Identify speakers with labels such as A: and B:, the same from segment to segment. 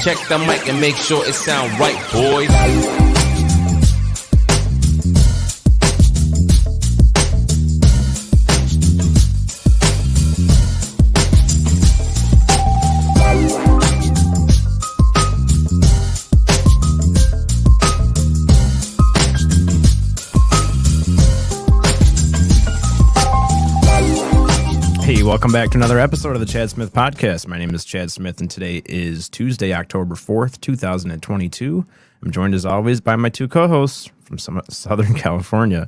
A: check the mic and make sure it sound right, boys.
B: Welcome back to another episode of the Chad Smith Podcast. My name is Chad Smith, and today is Tuesday, October 4th, 2022. I'm joined, as always, by my two co-hosts from Southern California,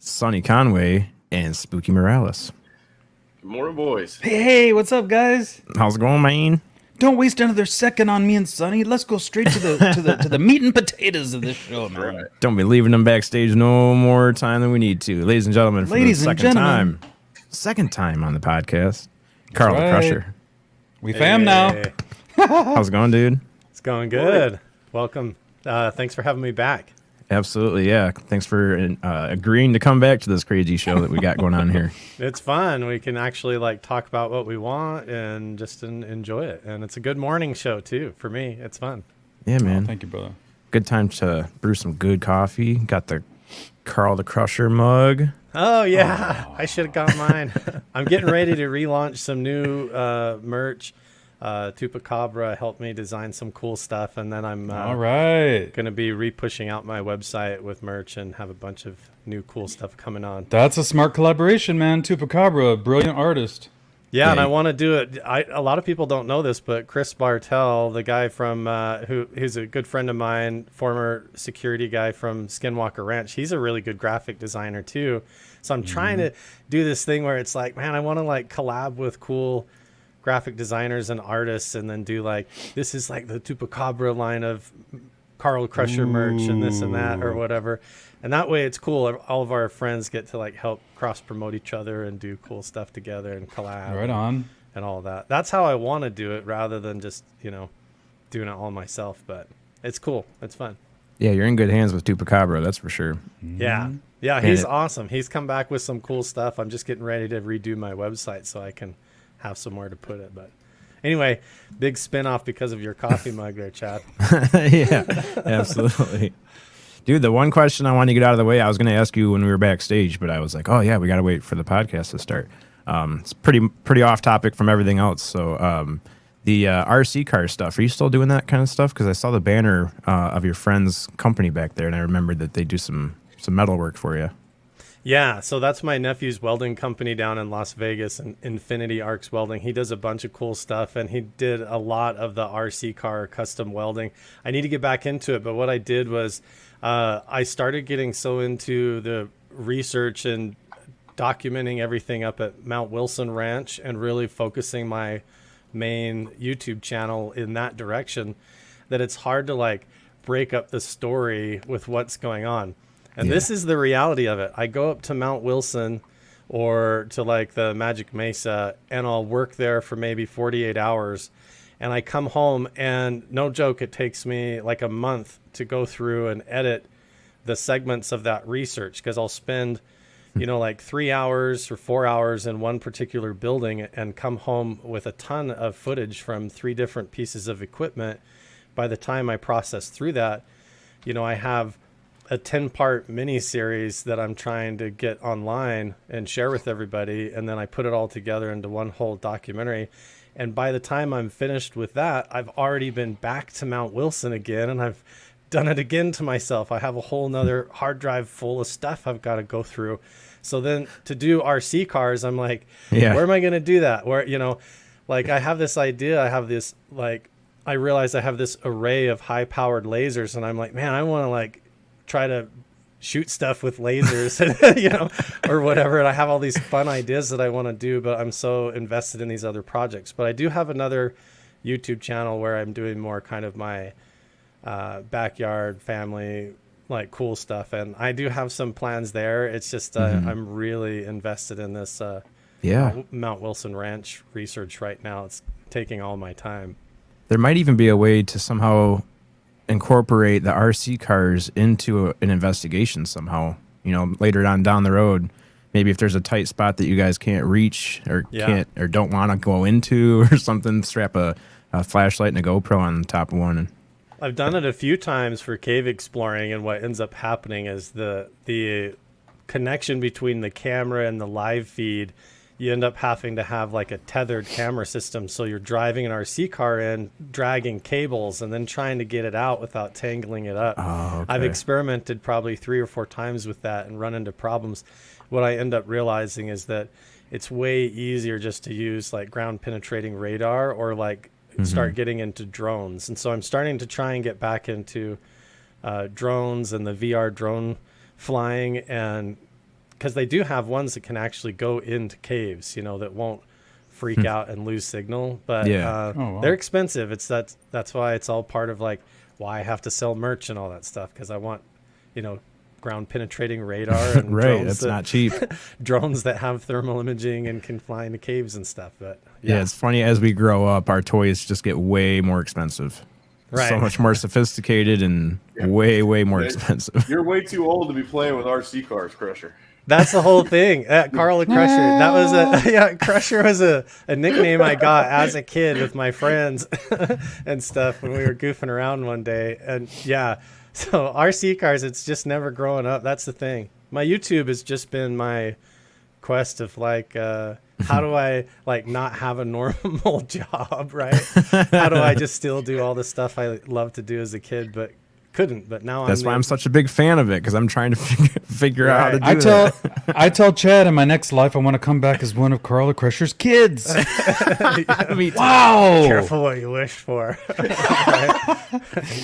B: Sonny Conway and Spooky Morales.
C: Good morning, boys.
D: Hey, what's up, guys?
B: How's it going, man?
D: Don't waste another second on me and Sonny. Let's go straight to the meat and potatoes of this show, man.
C: Right.
B: Don't be leaving them backstage no more time than we need to. Ladies and gentlemen, for the second time on the podcast, Carl the Crusher.
D: We fam now.
B: How's it going, dude?
E: It's going good. Welcome. Thanks for having me back.
B: Absolutely, yeah. Thanks for agreeing to come back to this crazy show that we got going on here.
E: It's fun. We can actually talk about what we want and just enjoy it. And it's a good morning show too. For me, it's fun.
B: Yeah, man.
D: Oh, thank you, brother.
B: Good time to brew some good coffee. Got the Carl the Crusher mug.
E: Oh, yeah. I should have got mine. I'm getting ready to relaunch some new merch. Tupacabra helped me design some cool stuff, and then I'm going to be re-pushing out my website with merch and have a bunch of new cool stuff coming on.
D: That's a smart collaboration, man. Tupacabra, brilliant artist.
E: Yeah, and I want to do it. A lot of people don't know this, but Chris Bartell, the guy from who's a good friend of mine, former security guy from Skinwalker Ranch, he's a really good graphic designer too. So I'm trying to do this thing where it's like, man, I want to collab with cool graphic designers and artists, and then do this is the Tupacabra line of Carl Crusher merch and this and that or whatever. And that way it's cool. All of our friends get to help cross promote each other and do cool stuff together and collab.
D: Right on.
E: And all of that. That's how I want to do it rather than just, doing it all myself. But it's cool. It's fun.
B: Yeah, you're in good hands with Tupacabra, that's for sure.
E: Yeah. Yeah, he's awesome. He's come back with some cool stuff. I'm just getting ready to redo my website so I can have somewhere to put it. But anyway, big spin-off because of your coffee mug there, Chad.
B: Yeah, absolutely. Dude, the one question I wanted to get out of the way, I was going to ask you when we were backstage, but I was like, oh, yeah, we got to wait for the podcast to start. It's pretty off topic from everything else. So the RC car stuff, are you still doing that kind of stuff? Because I saw the banner of your friend's company back there, and I remembered that they do some metal work for you.
E: Yeah, so that's my nephew's welding company down in Las Vegas, and Infinity Arcs Welding. He does a bunch of cool stuff, and he did a lot of the RC car custom welding. I need to get back into it, but what I did was I started getting so into the research and documenting everything up at Mount Wilson Ranch and really focusing my main YouTube channel in that direction that it's hard to break up the story with what's going on. And this is the reality of it. I go up to Mount Wilson or to the Magic Mesa, and I'll work there for maybe 48 hours. And I come home, and no joke, it takes me a month to go through and edit the segments of that research, because I'll spend, 3 hours or 4 hours in one particular building and come home with a ton of footage from 3 different pieces of equipment. By the time I process through that, I have a 10-part mini series that I'm trying to get online and share with everybody. And then I put it all together into one whole documentary. And by the time I'm finished with that, I've already been back to Mount Wilson again, and I've done it again to myself. I have a whole nother hard drive full of stuff I've got to go through. So then to do RC cars, I'm like, where am I going to do that? Where, I have this idea, I have this, I realize I have this array of high powered lasers, and I'm like, man, I want to try to shoot stuff with lasers, or whatever. And I have all these fun ideas that I want to do, but I'm so invested in these other projects. But I do have another YouTube channel where I'm doing more kind of my backyard family, cool stuff. And I do have some plans there. It's just, I'm really invested in this Mount Wilson Ranch research right now. It's taking all my time.
B: There might even be a way to somehow incorporate the RC cars into an investigation somehow, later on down the road. Maybe if there's a tight spot that you guys can't reach or can't or don't want to go into or something, strap a a flashlight and a GoPro on the top of one. And
E: I've done it a few times for cave exploring, and what ends up happening is the connection between the camera and the live feed. You end up having to have like a tethered camera system, so you're driving an RC car in, dragging cables, and then trying to get it out without tangling it up.
B: Oh, okay.
E: I've experimented probably 3 or 4 times with that and run into problems. What I end up realizing is that it's way easier just to use like ground penetrating radar or like start getting into drones. And so I'm starting to try and get back into drones and the VR drone flying, and because they do have ones that can actually go into caves, that won't freak out and lose signal. But they're expensive. That's why it's all part of like why I have to sell merch and all that stuff, because I want, ground penetrating radar and
B: right.
E: drones
B: That's not cheap.
E: drones that have thermal imaging and can fly into caves and stuff. But
B: Yeah, it's funny. As we grow up, our toys just get way more expensive.
E: Right.
B: So much more sophisticated and way, way more expensive.
C: You're way too old to be playing with RC cars, Crusher.
E: That's the whole thing. Carl the Crusher. That was Crusher was a nickname I got as a kid with my friends and stuff when we were goofing around one day. And so RC cars, it's just never growing up. That's the thing. My YouTube has just been my quest of like, how do I like not have a normal job, right? How do I just still do all the stuff I loved to do as a kid, but couldn't? But now
B: That's why I'm such a big fan of it, because I'm trying to figure out how to do that.
D: I tell Chad in my next life I want to come back as one of Carl the Crusher's kids. Wow!
E: Careful what you wish for.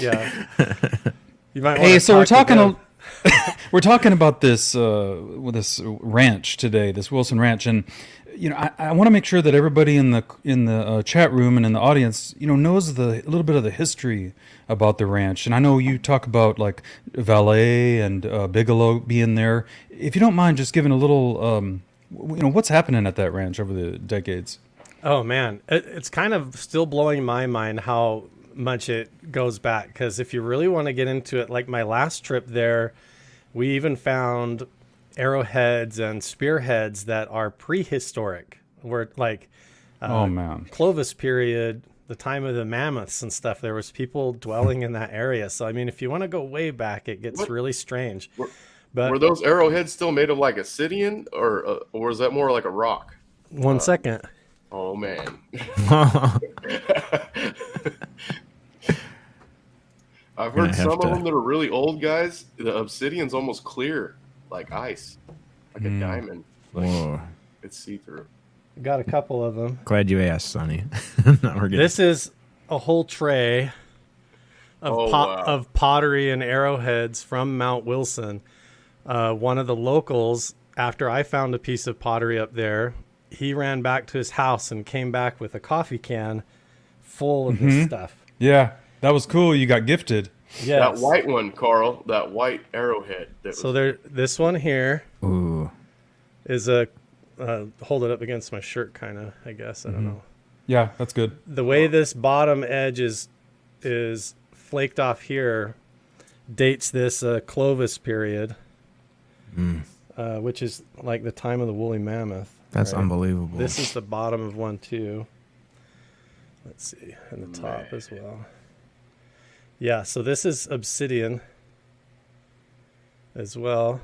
E: Yeah. You might.
D: Hey, so we're talking about this this ranch today, this Wilson Ranch, and I want to make sure that everybody in the chat room and in the audience, knows a little bit of the history about the ranch. And I know you talk about like Valet and Bigelow being there. If you don't mind, just giving a little, what's happening at that ranch over the decades.
E: Oh man, it's kind of still blowing my mind how much it goes back, because if you really want to get into it, like my last trip there, we even found arrowheads and spearheads that are prehistoric, where like Clovis period, the time of the mammoths and stuff. There was people dwelling in that area. So I mean, if you want to go way back, it gets really strange. But
C: were those arrowheads still made of like obsidian, or was that more like a rock?
E: One second.
C: Oh man. I've heard some of them that are really old, guys. The obsidian's almost clear, like ice, like a diamond. Like, it's see-through.
E: Got a couple of them.
B: Glad you asked, Sonny.
E: This is a whole tray of pottery and arrowheads from Mount Wilson. One of the locals, after I found a piece of pottery up there, he ran back to his house and came back with a coffee can full of this stuff.
D: Yeah, that was cool. You got gifted.
E: Yes.
C: That white one, Carl, that white arrowhead.
E: This one here
B: Ooh.
E: is a, hold it up against my shirt kind of, I guess. I don't know.
D: Yeah, that's good.
E: The way this bottom edge is flaked off here dates this Clovis period, which is like the time of the woolly mammoth.
B: That's unbelievable.
E: This is the bottom of one too. Let's see, and the top as well. Yeah, so this is obsidian as well.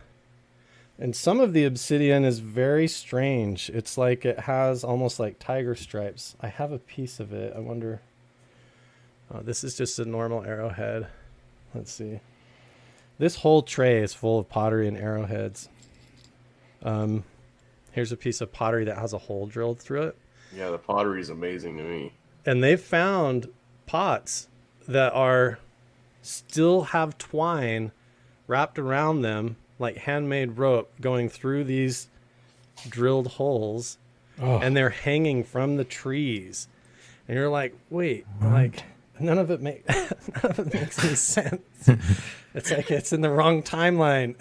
E: And some of the obsidian is very strange. It's like it has almost like tiger stripes. I have a piece of it. I wonder. This is just a normal arrowhead. Let's see. This whole tray is full of pottery and arrowheads. Here's a piece of pottery that has a hole drilled through it.
C: Yeah, the pottery is amazing to me.
E: And they've found pots that are still have twine wrapped around them, like handmade rope going through these drilled holes, and they're hanging from the trees. And you're like, wait, like none of it makes any sense. It's like it's in the wrong timeline.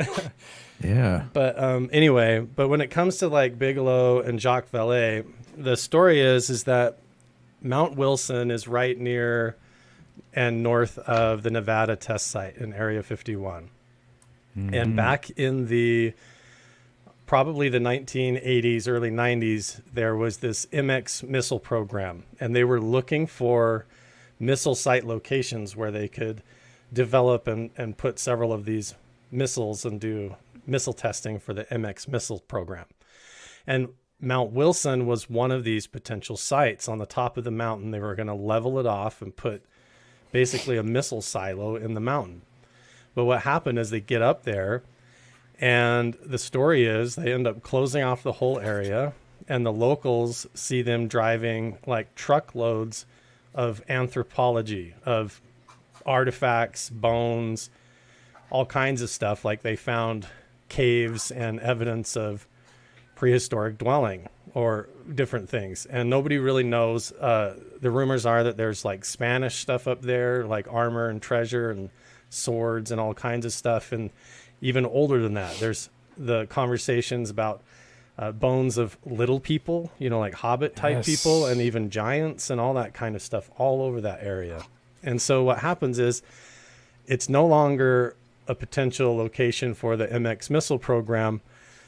B: Yeah.
E: But anyway, but when it comes to like Bigelow and Jacques Vallée, the story is that Mount Wilson is right near and north of the Nevada test site in Area 51. And back in the probably the 1980s, early 90s, there was this MX missile program, and they were looking for missile site locations where they could develop and put several of these missiles and do missile testing for the MX missile program. And Mount Wilson was one of these potential sites. On the top of the mountain, they were going to level it off and put basically a missile silo in the mountain. But what happened is they get up there, and the story is they end up closing off the whole area, and the locals see them driving like truckloads of anthropology, of artifacts, bones, all kinds of stuff. Like they found caves and evidence of prehistoric dwelling or different things. And nobody really knows. The rumors are that there's like Spanish stuff up there, like armor and treasure and swords and all kinds of stuff. And even older than that, there's the conversations about bones of little people, you know, like hobbit type people, and even giants and all that kind of stuff all over that area. And so what happens is it's no longer a potential location for the MX missile program.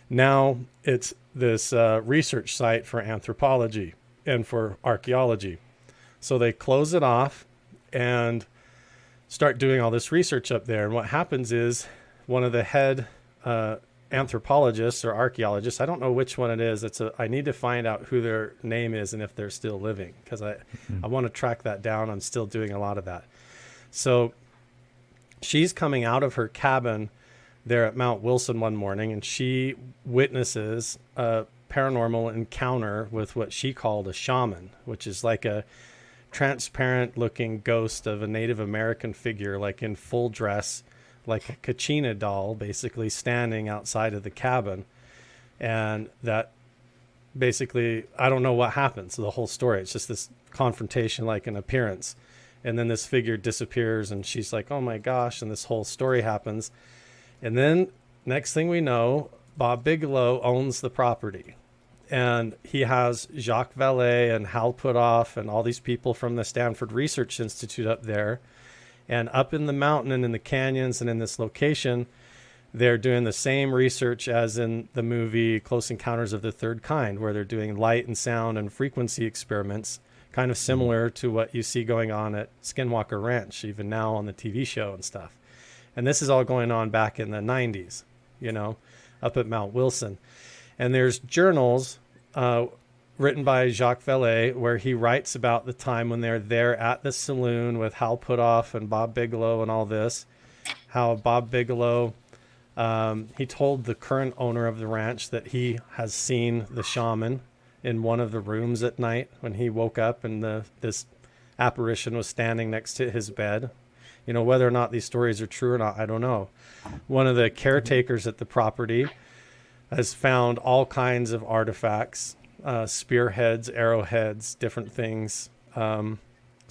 E: Now it's this research site for anthropology and for archaeology. So they close it off and start doing all this research up there. And what happens is one of the head anthropologists or archaeologists, I don't know which one it is. I need to find out who their name is and if they're still living, because I want to track that down. I'm still doing a lot of that. So she's coming out of her cabin there at Mount Wilson one morning, and she witnesses a paranormal encounter with what she called a shaman, which is like a transparent looking ghost of a Native American figure, like in full dress, like a Kachina doll, basically standing outside of the cabin. And that basically, I don't know what happens, the whole story. It's just this confrontation, like an appearance. And then this figure disappears, and she's like, oh my gosh, and this whole story happens. And then next thing we know, Bob Bigelow owns the property. And he has Jacques Vallée and Hal Puthoff and all these people from the Stanford Research Institute up there. And up in the mountain and in the canyons and in this location, they're doing the same research as in the movie Close Encounters of the Third Kind, where they're doing light and sound and frequency experiments, kind of similar to what you see going on at Skinwalker Ranch, even now on the TV show and stuff. And this is all going on back in the 90s, you know, up at Mount Wilson. And there's journals written by Jacques Vallée where he writes about the time when they're there at the saloon with Hal Puthoff and Bob Bigelow and all this, how Bob Bigelow, he told the current owner of the ranch that he has seen the shaman in one of the rooms at night when he woke up, and this apparition was standing next to his bed. You know, whether or not these stories are true or not, I don't know. One of the caretakers at the property has found all kinds of artifacts, spearheads, arrowheads, different things. Some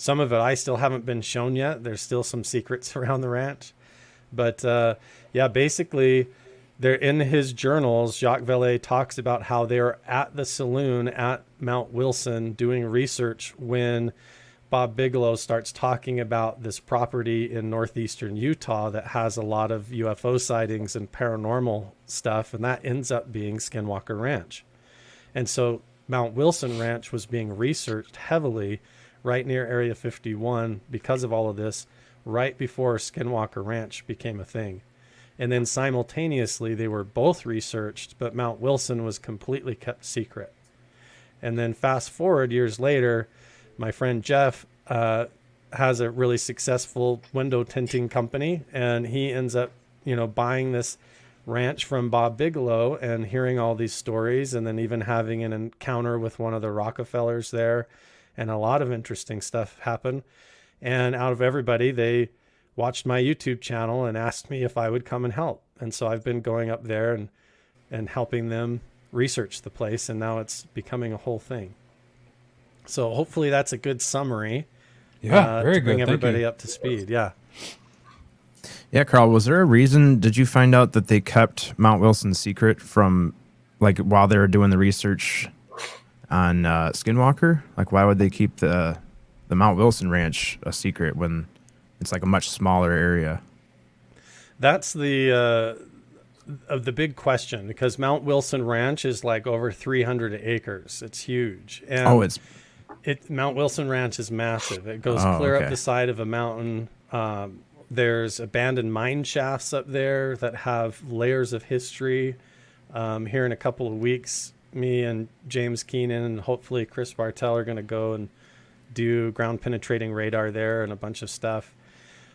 E: of it I still haven't been shown yet. There's still some secrets around the ranch. But yeah, basically, they're in his journals. Jacques Vallée talks about how they were at the saloon at Mount Wilson doing research when Bob Bigelow starts talking about this property in northeastern Utah that has a lot of UFO sightings and paranormal stuff, and that ends up being Skinwalker Ranch. And so Mount Wilson Ranch was being researched heavily right near Area 51 because of all of this, right before Skinwalker Ranch became a thing. And then simultaneously, they were both researched, but Mount Wilson was completely kept secret. And then fast forward years later, my friend Jeff has a really successful window tinting company, and he ends up, you know, buying this ranch from Bob Bigelow and hearing all these stories, and then even having an encounter with one of the Rockefellers there, and a lot of interesting stuff happened. And out of everybody, they watched my YouTube channel and asked me if I would come and help. And so I've been going up there and helping them research the place, and now it's becoming a whole thing. So hopefully that's a good summary.
D: Yeah, very
E: to bring
D: good.
E: everybody up to speed. Yeah.
B: Yeah, Carl, was there a reason? Did you find out that they kept Mount Wilson secret from, like, while they were doing the research on Skinwalker? Like, why would they keep the Mount Wilson Ranch a secret when it's like a much smaller area?
E: That's the of the big question, because Mount Wilson Ranch is like over 300 acres. It's huge. And Mount Wilson Ranch is massive. It goes clear up the side of a mountain. There's abandoned mine shafts up there that have layers of history. Here in a couple of weeks, me and James Keenan and hopefully Chris Bartell are going to go and do ground penetrating radar there and a bunch of stuff.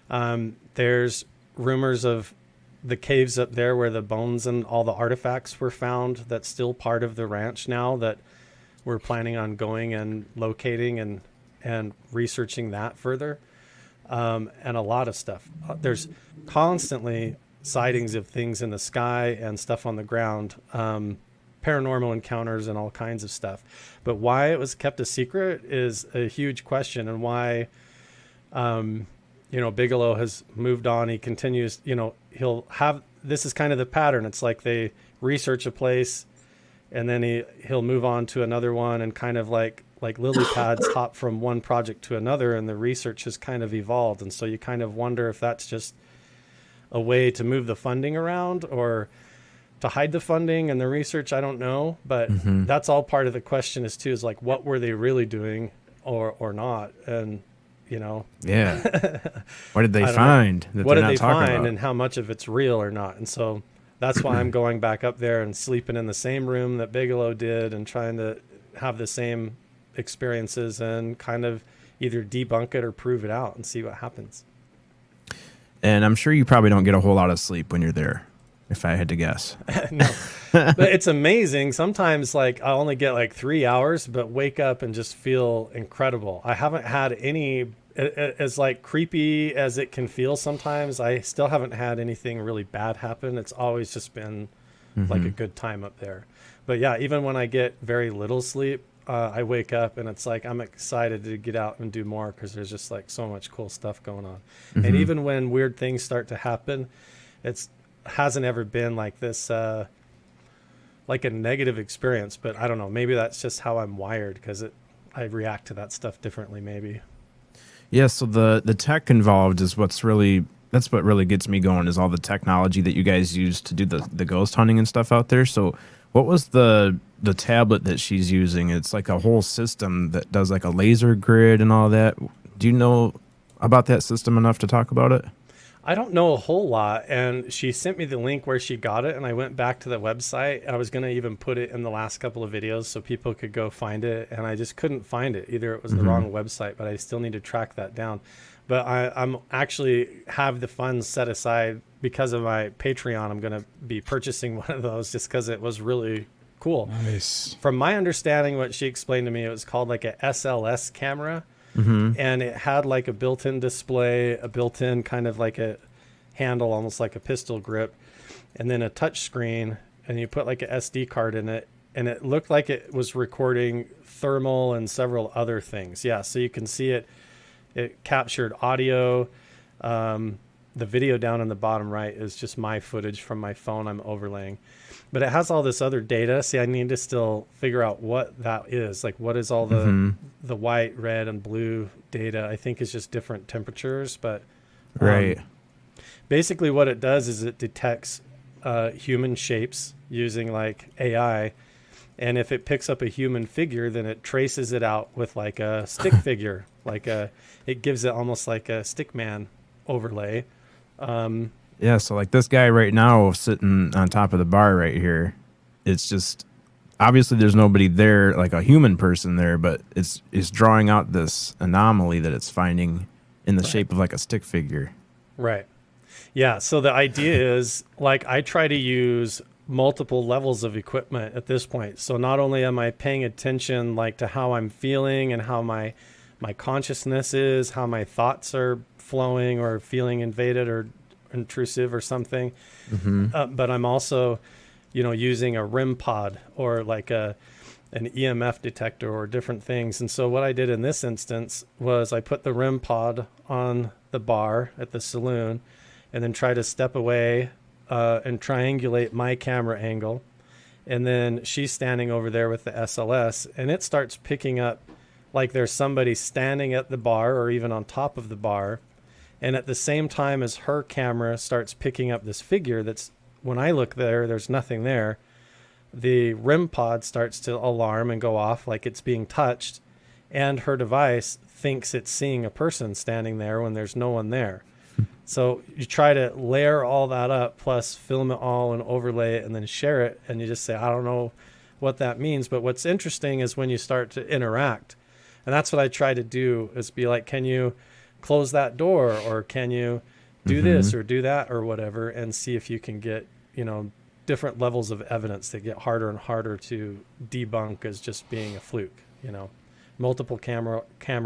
E: There's rumors of the caves up there where the bones and all the artifacts were found. That's still part of the ranch now that we're planning on going and locating and researching that further. And a lot of stuff. There's constantly sightings of things in the sky and stuff on the ground, paranormal encounters and all kinds of stuff. But why it was kept a secret is a huge question, and why, Bigelow has moved on. He continues, he'll have, this is kind of the pattern. It's like they research a place and then he'll move on to another one, and kind of like lily pads hop from one project to another, and the research has kind of evolved. And so you kind of wonder if that's just a way to move the funding around or to hide the funding and the research. I don't know, but that's all part of the question is like, what were they really doing or not? And,
B: yeah. What did they find?
E: What did they find and how much of it's real or not? And so that's why I'm going back up there and sleeping in the same room that Bigelow did and trying to have the same experiences and kind of either debunk it or prove it out and see what happens.
B: And I'm sure you probably don't get a whole lot of sleep when you're there, if I had to guess.
E: No, but it's amazing. Sometimes I only get 3 hours, but wake up and just feel incredible. I haven't had any, as creepy as it can feel sometimes, I still haven't had anything really bad happen. It's always just been like a good time up there. But yeah, even when I get very little sleep, I wake up and it's like I'm excited to get out and do more because there's just so much cool stuff going on. And even when weird things start to happen, it's hasn't ever been like this, like a negative experience. But I don't know, maybe that's just how I'm wired because I react to that stuff differently maybe.
B: Yeah, so the tech involved is that's what really gets me going, is all the technology that you guys use to do the ghost hunting and stuff out there. So what was the tablet that she's using? It's like a whole system that does a laser grid and all that. Do you know about that system enough to talk about it?
E: I don't know a whole lot, and she sent me the link where she got it, and I went back to the website. I was going to even put it in the last couple of videos so people could go find it, and I just couldn't find it. Either it was the wrong website, but I still need to track that down. But I'm actually have the funds set aside because of my Patreon. I'm going to be purchasing one of those just because it was really cool.
D: Nice.
E: From my understanding, what she explained to me, it was called a SLS camera. And it had a built-in display, a built-in kind of a handle, almost like a pistol grip, and then a touch screen, and you put an SD card in it, and it looked like it was recording thermal and several other things. Yeah, so you can see it captured audio. The video down in the bottom right is just my footage from my phone I'm overlaying. But it has all this other data. See, I need to still figure out what that is. What is all the white, red, and blue data? I think is just different temperatures. But
B: right.
E: Basically what it does is it detects human shapes using AI. And if it picks up a human figure, then it traces it out with a stick figure. It gives it almost like a stick man overlay.
B: Yeah, so this guy right now sitting on top of the bar right here, it's just obviously there's nobody there, a human person there, but it's drawing out this anomaly that it's finding in the shape of a stick figure.
E: Right. Yeah, so the idea is I try to use multiple levels of equipment at this point. So not only am I paying attention to how I'm feeling and how my consciousness is, how my thoughts are flowing or feeling invaded or intrusive or something, but I'm also using a REM pod or an EMF detector or different things. And so what I did in this instance was I put the REM pod on the bar at the saloon and then try to step away and triangulate my camera angle. And then she's standing over there with the SLS, and it starts picking up there's somebody standing at the bar or even on top of the bar. And at the same time as her camera starts picking up this figure that's when I look there, there's nothing there. The REM pod starts to alarm and go off like it's being touched, and her device thinks it's seeing a person standing there when there's no one there. So you try to layer all that up, plus film it all and overlay it and then share it. And you just say, I don't know what that means. But what's interesting is when you start to interact. And that's what I try to do, is be like, can you close that door, or can you do this or do that or whatever, and see if you can get, different levels of evidence that get harder and harder to debunk as just being a fluke, multiple camera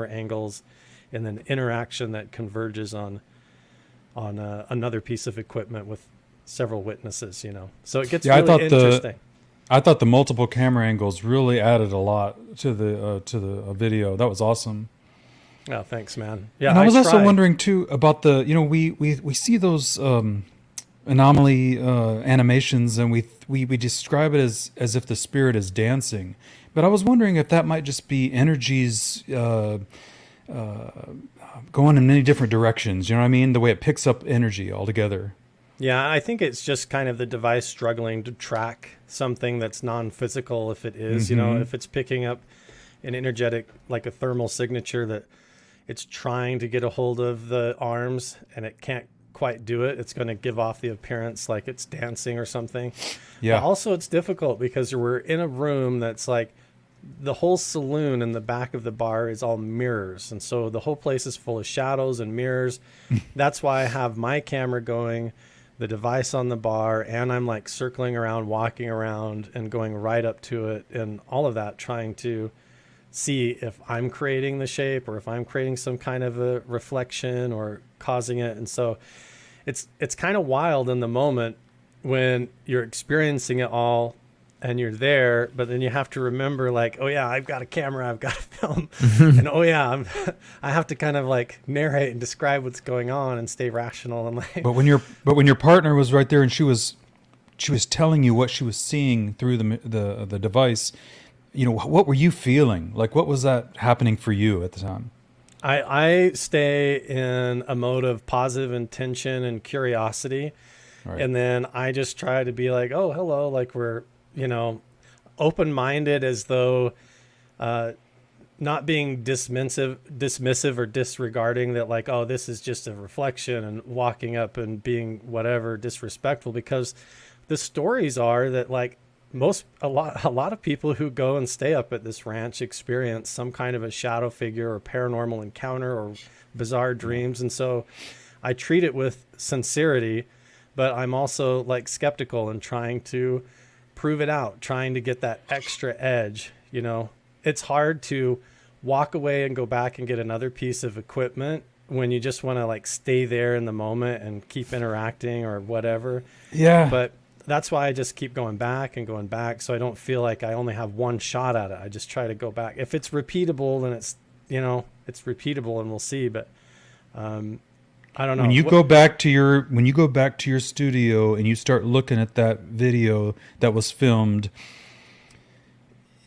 E: angles, and then interaction that converges on another piece of equipment with several witnesses, So it gets really interesting.
D: I thought the multiple camera angles really added a lot to the video. That was awesome.
E: Oh, thanks, man. Yeah,
D: and I was also wondering too about the, we see those anomaly animations, and we describe it as if the spirit is dancing. But I was wondering if that might just be energies going in many different directions. You know what I mean? The way it picks up energy altogether.
E: Yeah, I think it's just kind of the device struggling to track something that's non-physical. If it is, if it's picking up an energetic, like a thermal signature that it's trying to get a hold of the arms and it can't quite do it, it's going to give off the appearance like it's dancing or something. Yeah. But also, it's difficult because we're in a room that's like, the whole saloon in the back of the bar is all mirrors. And so the whole place is full of shadows and mirrors. That's why I have my camera going, the device on the bar, and I'm like circling around, walking around and going right up to it, and all of that, trying to see if I'm creating the shape or if I'm creating some kind of a reflection or causing it. And so it's kind of wild in the moment when you're experiencing it all and you're there, but then you have to remember, like, oh yeah, I've got a camera, I've got to film, and oh yeah, I have to kind of like narrate and describe what's going on and stay rational and like.
D: But when your partner was right there and she was telling you what she was seeing through the device, what were you feeling? Like, what was that happening for you at the time?
E: I stay in a mode of positive intention and curiosity, right. And then I just try to be like, oh, hello, like we're open-minded, as though not being dismissive or disregarding that, like, oh, this is just a reflection, and walking up and being whatever disrespectful, because the stories are that, like, a lot of people who go and stay up at this ranch experience some kind of a shadow figure or paranormal encounter or bizarre dreams. And so I treat it with sincerity, but I'm also like skeptical and trying to prove it out, trying to get that extra edge. It's hard to walk away and go back and get another piece of equipment when you just want to like stay there in the moment and keep interacting or whatever. Yeah. But that's why I just keep going back, so I don't feel like I only have one shot at it. I just try to go back. If it's repeatable, then it's repeatable, and we'll see. But I don't know.
D: When you go back to your studio and you start looking at that video that was filmed,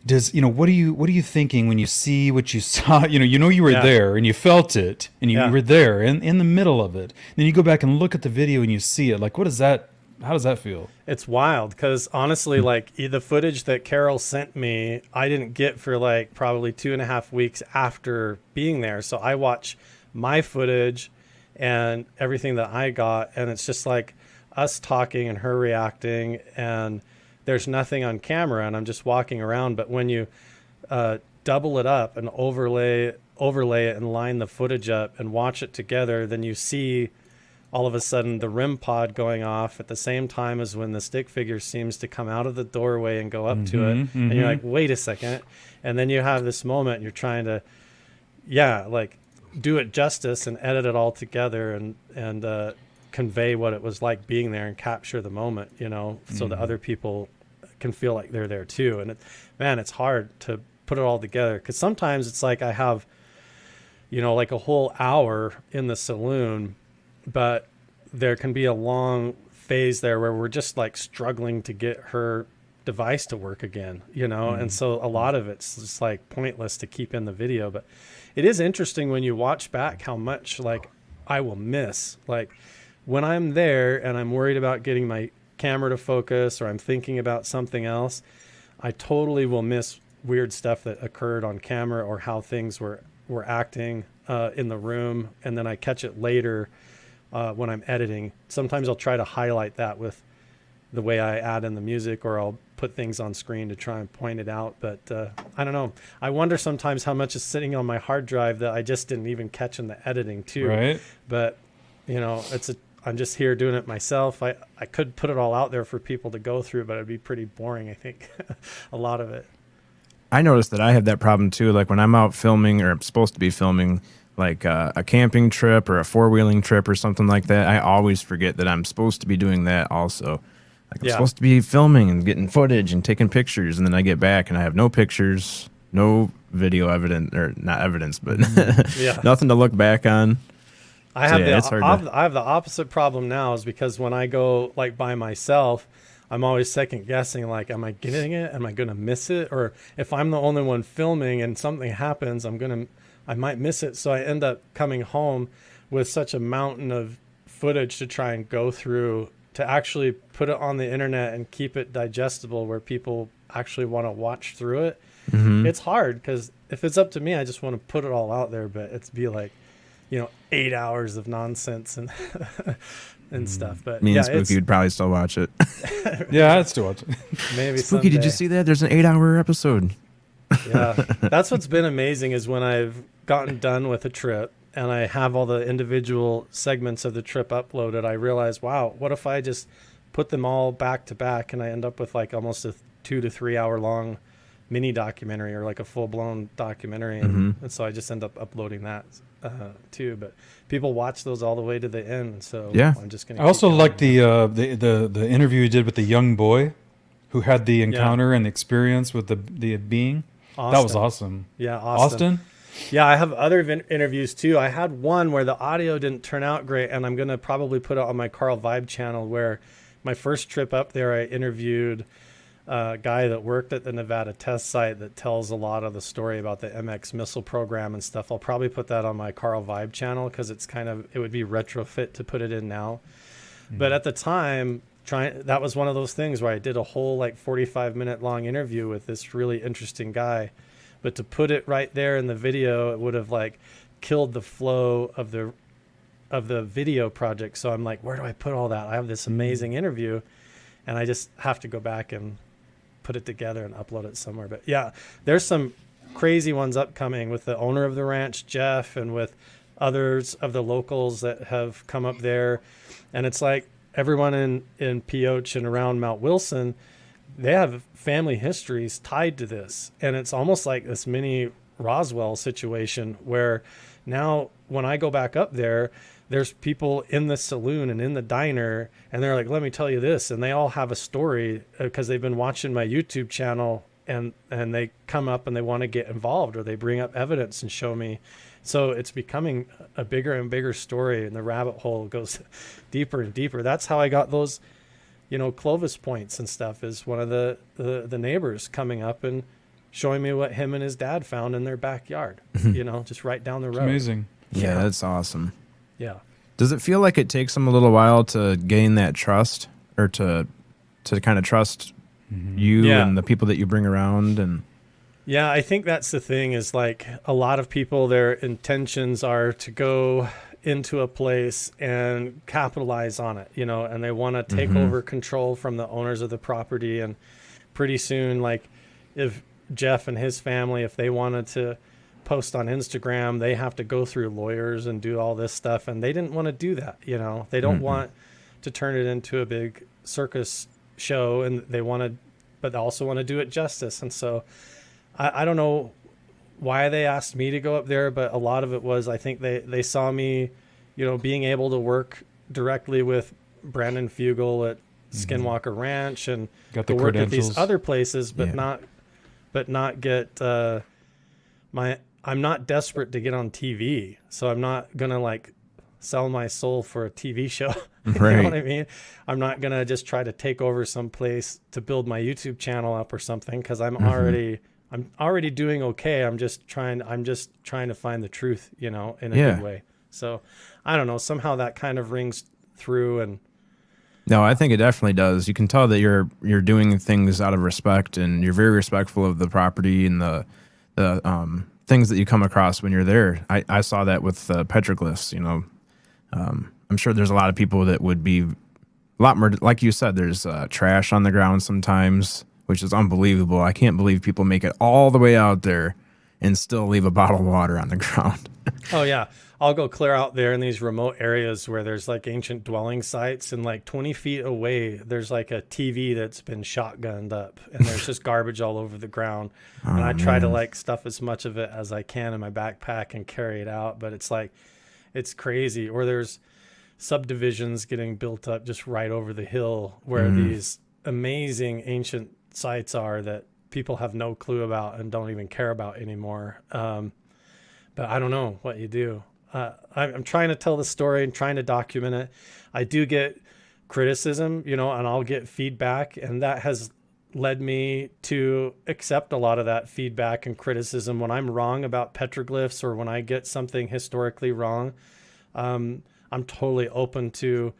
D: what are you thinking when you see what you saw? You were there and you felt it, and you were there in the middle of it. Then you go back and look at the video and you see it. Like, what is that? How does that feel?
E: It's wild, because honestly, like the footage that Carol sent me, I didn't get for like probably 2.5 weeks after being there. So I watch my footage and everything that I got, and it's just like us talking and her reacting, and there's nothing on camera, and I'm just walking around. But when you double it up and overlay it and line the footage up and watch it together, then you see all of a sudden the REM pod going off at the same time as when the stick figure seems to come out of the doorway and go up to it. And you're like, wait a second. And then you have this moment, you're trying to, like do it justice and edit it all together and convey what it was like being there and capture the moment, so that other people can feel like they're there too. And it's hard to put it all together, because sometimes it's like I have, like a whole hour in the saloon, but there can be a long phase there where we're just like struggling to get her device to work again, and so a lot of it's just like pointless to keep in the video. But it is interesting when you watch back how much like I will miss, like when I'm there and I'm worried about getting my camera to focus or I'm thinking about something else, I totally will miss weird stuff that occurred on camera or how things were acting in the room. And then I catch it later when I'm editing. Sometimes I'll try to highlight that with the way I add in the music, or I'll put things on screen to try and point it out. But I don't know. I wonder sometimes how much is sitting on my hard drive that I just didn't even catch in the editing too.
D: Right.
E: But I'm just here doing it myself. I could put it all out there for people to go through, but it'd be pretty boring, I think, a lot of it.
B: I noticed that I have that problem too. Like when I'm out filming, or I'm supposed to be filming, like a camping trip or a 4-wheeling trip or something like that, I always forget that I'm supposed to be doing that also. Like I'm supposed to be filming and getting footage and taking pictures, and then I get back and I have no pictures, no video evidence, or not evidence, but nothing to look back on.
E: I have the opposite problem now, is because when I go like by myself, I'm always second guessing, like, am I getting it? Am I going to miss it? Or if I'm the only one filming and something happens, I might miss it. So I end up coming home with such a mountain of footage to try and go through to actually put it on the internet and keep it digestible where people actually want to watch through it. Mm-hmm. It's hard because if it's up to me, I just want to put it all out there, but it's be like, 8 hours of nonsense and and stuff. But
B: me and Spooky would probably still watch it.
D: Yeah, I'd still watch it.
E: Maybe
B: Spooky,
E: someday.
B: did you see that? There's an 8-hour episode.
E: Yeah, that's what's been amazing is when I've gotten done with a trip and I have all the individual segments of the trip uploaded, I realize, wow, what if I just put them all back to back and I end up with like almost a 2 to 3 hour long mini documentary or like a full blown documentary. And so I just end up uploading that too. But people watch those all the way to the end. So I'm just going to.
D: I also like the interview you did with the young boy who had the encounter and the experience with the being. Austin. That was awesome.
E: Yeah, Austin? Yeah, I have other interviews too. I had one where the audio didn't turn out great, and I'm going to probably put it on my Carl Vibe channel, where my first trip up there, I interviewed a guy that worked at the Nevada test site that tells a lot of the story about the MX missile program and stuff. I'll probably put that on my Carl Vibe channel because it would be retrofit to put it in now. But at the time, that was one of those things where I did a whole like 45-minute long interview with this really interesting guy. But to put it right there in the video, it would have like killed the flow of the video project. So I'm like, where do I put all that? I have this amazing interview, and I just have to go back and put it together and upload it somewhere. But yeah, there's some crazy ones upcoming with the owner of the ranch, Jeff, and with others of the locals that have come up there. And it's like everyone in Pioche and around Mount Wilson, they have family histories tied to this. And it's almost like this mini Roswell situation where now when I go back up there, there's people in the saloon and in the diner, and they're like, let me tell you this. And they all have a story because they've been watching my YouTube channel, and they come up and they want to get involved, or they bring up evidence and show me. So it's becoming a bigger and bigger story, and the rabbit hole goes deeper and deeper. That's how I got those, Clovis points and stuff, is one of the neighbors coming up and showing me what him and his dad found in their backyard, just right down the road.
D: Amazing.
B: Yeah, that's awesome.
E: Yeah.
B: Does it feel like it takes them a little while to gain that trust, or to kind of trust you and the people that you bring around? And
E: yeah, I think that's the thing, is like a lot of people, their intentions are to go into a place and capitalize on it, and they want to take over control from the owners of the property. And pretty soon, like if Jeff and his family, if they wanted to post on Instagram, they have to go through lawyers and do all this stuff, and they didn't want to do that. They don't want to turn it into a big circus show, and but they also want to do it justice. And so I don't know why they asked me to go up there, but a lot of it was, I think they saw me, being able to work directly with Brandon Fugel at Skinwalker Ranch, and
D: got
E: to
D: the
E: work at these
D: credentials.
E: other places, but not get I'm not desperate to get on TV, so I'm not gonna like sell my soul for a TV show. You know what I mean? I'm not gonna just try to take over some place to build my YouTube channel up or something, because I'm already doing okay. I'm just trying to find the truth, in a good way. So I don't know. Somehow that kind of rings through, and
B: No, I think it definitely does. You can tell that you're doing things out of respect, and you're very respectful of the property and the things that you come across when you're there. I saw that with petroglyphs. You know, I'm sure there's a lot of people that would be a lot more, like you said. There's trash on the ground sometimes, which is unbelievable. I can't believe people make it all the way out there and still leave a bottle of water on the ground.
E: Oh yeah. I'll go clear out there in these remote areas where there's like ancient dwelling sites, and like 20 feet away, there's like a TV that's been shotgunned up, and there's just garbage all over the ground. And I try to like stuff as much of it as I can in my backpack and carry it out. But it's like, it's crazy. Or there's subdivisions getting built up just right over the hill where these amazing ancient sites are that people have no clue about and don't even care about anymore. But I don't know what you do. I'm trying to tell the story and trying to document it. I do get criticism, you know, and I'll get feedback, and that has led me to accept a lot of that feedback and criticism. When I'm wrong about petroglyphs or when I get something historically wrong, I'm totally open to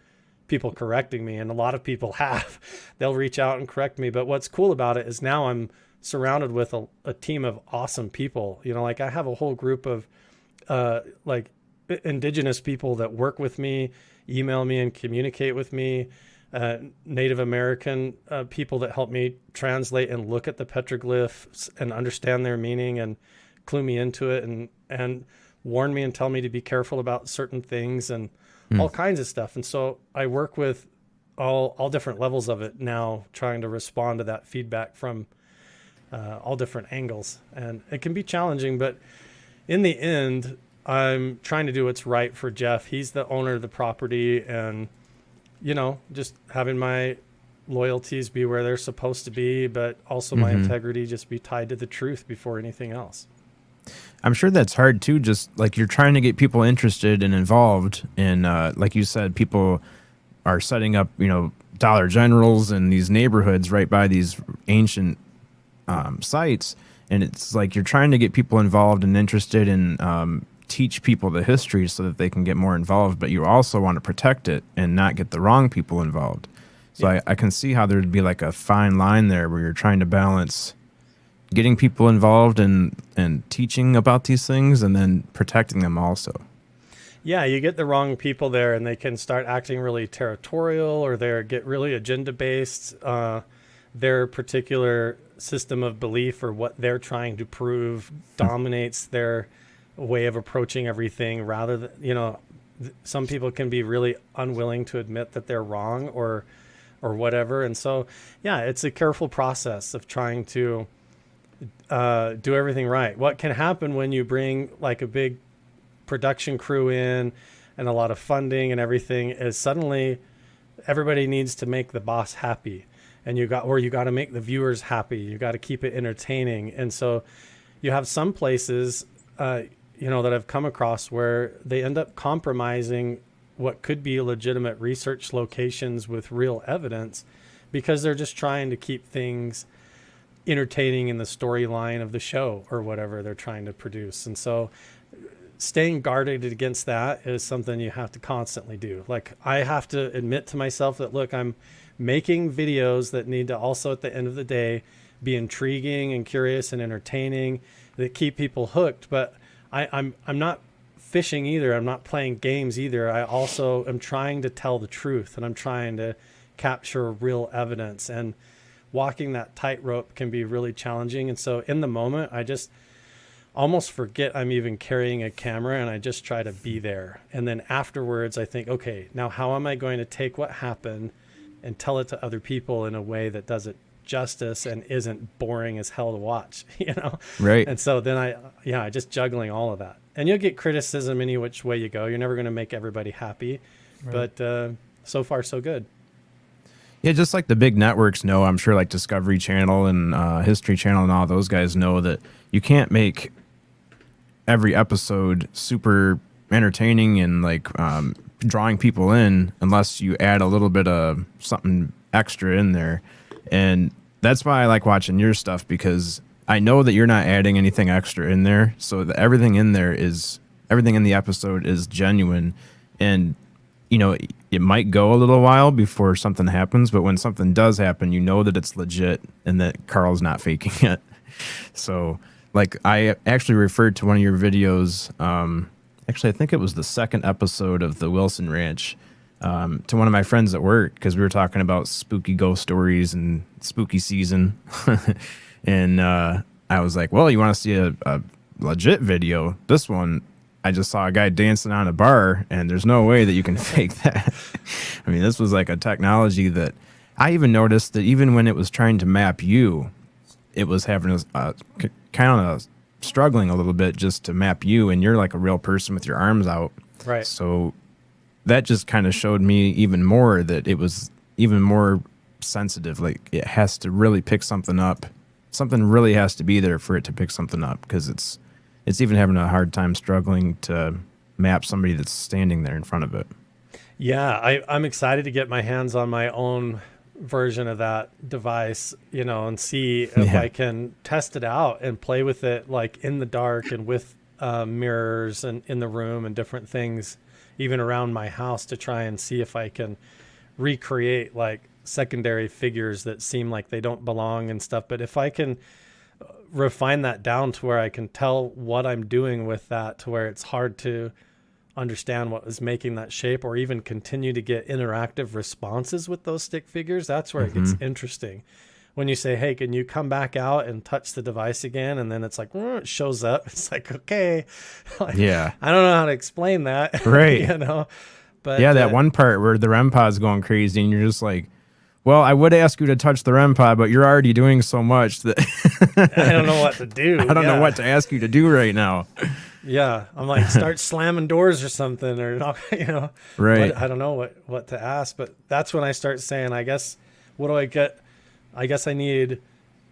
E: people correcting me, and a lot of people have. They'll reach out and correct me. But what's cool about it is now I'm surrounded with a team of awesome people. You know, like I have a whole group of like indigenous people that work with me, email me and communicate with me, Native American people that help me translate and look at the petroglyphs and understand their meaning and clue me into it and warn me and tell me to be careful about certain things and all kinds of stuff. And so I work with all different levels of it now, trying to respond to that feedback from all different angles. And it can be challenging, but in the end, I'm trying to do what's right for Jeff. He's the owner of the property, and, you know, just having my loyalties be where they're supposed to be, but also my integrity just be tied to the truth before anything else.
B: I'm sure that's hard too. Just like you're trying to get people interested and involved. And like you said, people are setting up, you know, Dollar Generals in these neighborhoods right by these ancient sites. And it's like you're trying to get people involved and interested and teach people the history so that they can get more involved. But you also want to protect it and not get the wrong people involved. So yeah. I can see how there'd be like a fine line there where you're trying to balance getting people involved and teaching about these things and then protecting them also.
E: Yeah, you get the wrong people there and they can start acting really territorial, or they get really agenda-based. Their particular system of belief or what they're trying to prove dominates their way of approaching everything, rather than, you know, some people can be really unwilling to admit that they're wrong or whatever. And so, yeah, it's a careful process of trying to do everything right. What can happen when you bring like a big production crew in and a lot of funding and everything is suddenly everybody needs to make the boss happy, and you got to make the viewers happy. You got to keep it entertaining. And so you have some places, you know, that I've come across where they end up compromising what could be legitimate research locations with real evidence because they're just trying to keep things entertaining in the storyline of the show or whatever they're trying to produce. And so staying guarded against that is something you have to constantly do. Like, I have to admit to myself that, look, I'm making videos that need to also at the end of the day be intriguing and curious and entertaining, that keep people hooked. But I'm not fishing either. I'm not playing games either. I also am trying to tell the truth, and I'm trying to capture real evidence, and walking that tightrope can be really challenging. And so in the moment, I just almost forget I'm even carrying a camera, and I just try to be there. And then afterwards I think, okay, now how am I going to take what happened and tell it to other people in a way that does it justice and isn't boring as hell to watch, you know?
B: Right.
E: And so then I just juggling all of that. And you'll get criticism any which way you go. You're never going to make everybody happy, right. But so far so good.
B: Yeah, just like the big networks know, I'm sure like Discovery Channel and History Channel and all those guys know that you can't make every episode super entertaining and like drawing people in unless you add a little bit of something extra in there. And that's why I like watching your stuff, because I know that you're not adding anything extra in there. So everything in the episode is genuine. And, you know, it might go a little while before something happens, but when something does happen, you know that it's legit and that Carl's not faking it. So, like, I actually referred to one of your videos. Actually, I think it was the second episode of the Wilson Ranch, to one of my friends at work, because we were talking about spooky ghost stories and spooky season. And I was like, well, you want to see a legit video? This one, I just saw a guy dancing on a bar, and there's no way that you can fake that. I mean, this was like a technology that I even noticed that even when it was trying to map you, it was having a kind of struggling a little bit just to map you, and you're like a real person with your arms out.
E: Right.
B: So that just kind of showed me even more that it was even more sensitive. Like, it has to really pick something up. Something really has to be there for it to pick something up, because it's even having a hard time struggling to map somebody that's standing there in front of it.
E: Yeah, I'm excited to get my hands on my own version of that device, and see if I can test it out and play with it, like in the dark and with mirrors and in the room and different things, even around my house, to try and see if I can recreate like secondary figures that seem like they don't belong and stuff. But if I can refine that down to where I can tell what I'm doing with that, to where it's hard to understand what was making that shape, or even continue to get interactive responses with those stick figures, that's where it gets interesting. When you say, hey, can you come back out and touch the device again? And then it's like, it shows up. It's like, okay. Like,
B: yeah.
E: I don't know how to explain that.
B: Right.
E: But
B: yeah, that one part where the REM pod's going crazy and you're just like, well, I would ask you to touch the REM pod, but you're already doing so much that
E: I don't know what to do.
B: I don't know what to ask you to do right now.
E: Yeah. I'm like, start slamming doors or something, or,
B: right.
E: I don't know what to ask, but that's when I start saying, I guess, what do I get? I guess I need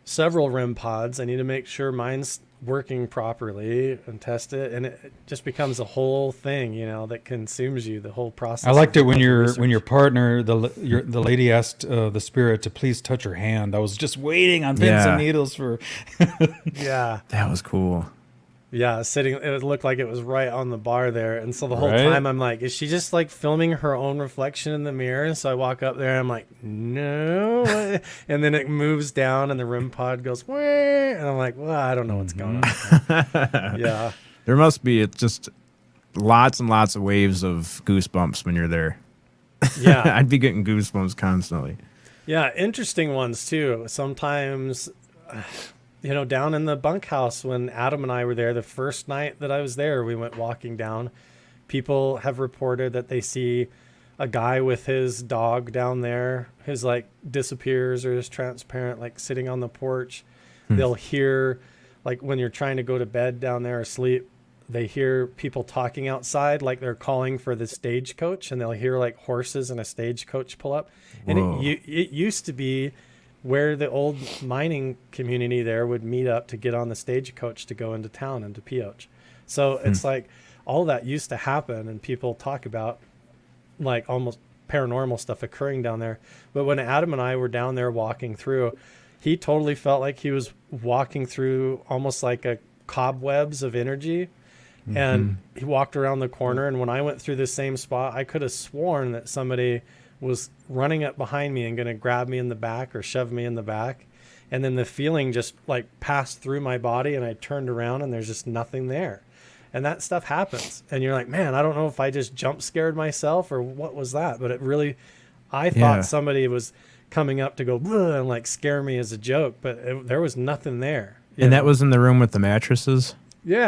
E: several REM pods. I need to make sure mine's working properly and test it. And it just becomes a whole thing, that consumes you, the whole process.
D: I liked it when your partner, the lady asked the spirit to please touch her hand. I was just waiting on pins and needles for.
E: Yeah.
B: That was cool.
E: Yeah, it looked like it was right on the bar there. And so the whole time I'm like, is she just like filming her own reflection in the mirror? And so I walk up there and I'm like, no. And then it moves down and the REM pod goes, wah, and I'm like, well, I don't know what's going on. Yeah.
B: There must be just lots and lots of waves of goosebumps when you're there.
E: Yeah.
B: I'd be getting goosebumps constantly.
E: Yeah, interesting ones too. Sometimes... down in the bunkhouse when Adam and I were there, the first night that I was there, we went walking down. People have reported that they see a guy with his dog down there, who's like disappears or is transparent, like sitting on the porch. They'll hear, like when you're trying to go to bed down there or sleep, they hear people talking outside, like they're calling for the stagecoach, and they'll hear like horses and a stagecoach pull up. And it used to be where the old mining community there would meet up to get on the stagecoach to go into town, into Pioche. So it's like all that used to happen, and people talk about like almost paranormal stuff occurring down there. But when Adam and I were down there walking through, he totally felt like he was walking through almost like a cobwebs of energy. And he walked around the corner, and when I went through the same spot, I could have sworn that somebody was running up behind me and going to grab me in the back or shove me in the back. And then the feeling just like passed through my body, and I turned around and there's just nothing there. And that stuff happens. And you're like, man, I don't know if I just jump scared myself or what was that. But it really, I thought somebody was coming up to go and like scare me as a joke, but there was nothing there.
B: And that was in the room with the mattresses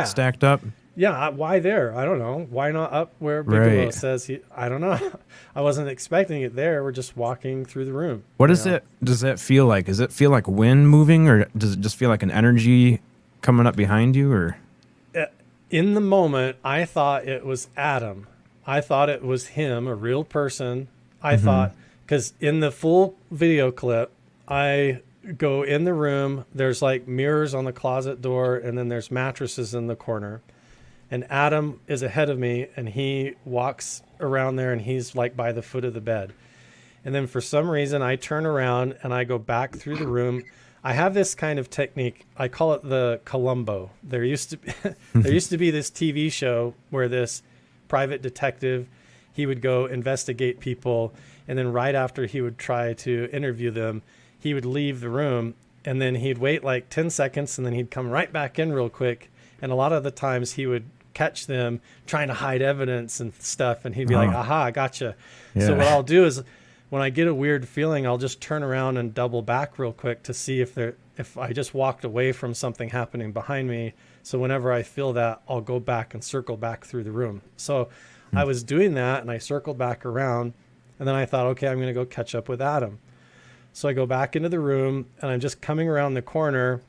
B: stacked up?
E: Yeah, why there? I don't know. Why not up where Bigelow says he... I don't know. I wasn't expecting it there. We're just walking through the room.
B: What does that feel like? Does it feel like wind moving, or does it just feel like an energy coming up behind you? Or
E: in the moment, I thought it was Adam. I thought it was him, a real person. I thought... Because in the full video clip, I go in the room. There's like mirrors on the closet door, and then there's mattresses in the corner. And Adam is ahead of me, and he walks around there, and he's like by the foot of the bed. And then for some reason, I turn around and I go back through the room. I have this kind of technique. I call it the Columbo. There used to be this TV show where this private detective, he would go investigate people. And then right after he would try to interview them, he would leave the room, and then he'd wait like 10 seconds, and then he'd come right back in real quick. And a lot of the times he would catch them trying to hide evidence and stuff. And he'd be like, aha, I gotcha. Yeah. So what I'll do is when I get a weird feeling, I'll just turn around and double back real quick to see if I just walked away from something happening behind me. So whenever I feel that, I'll go back and circle back through the room. So I was doing that, and I circled back around, and then I thought, okay, I'm going to go catch up with Adam. So I go back into the room, and I'm just coming around the corner.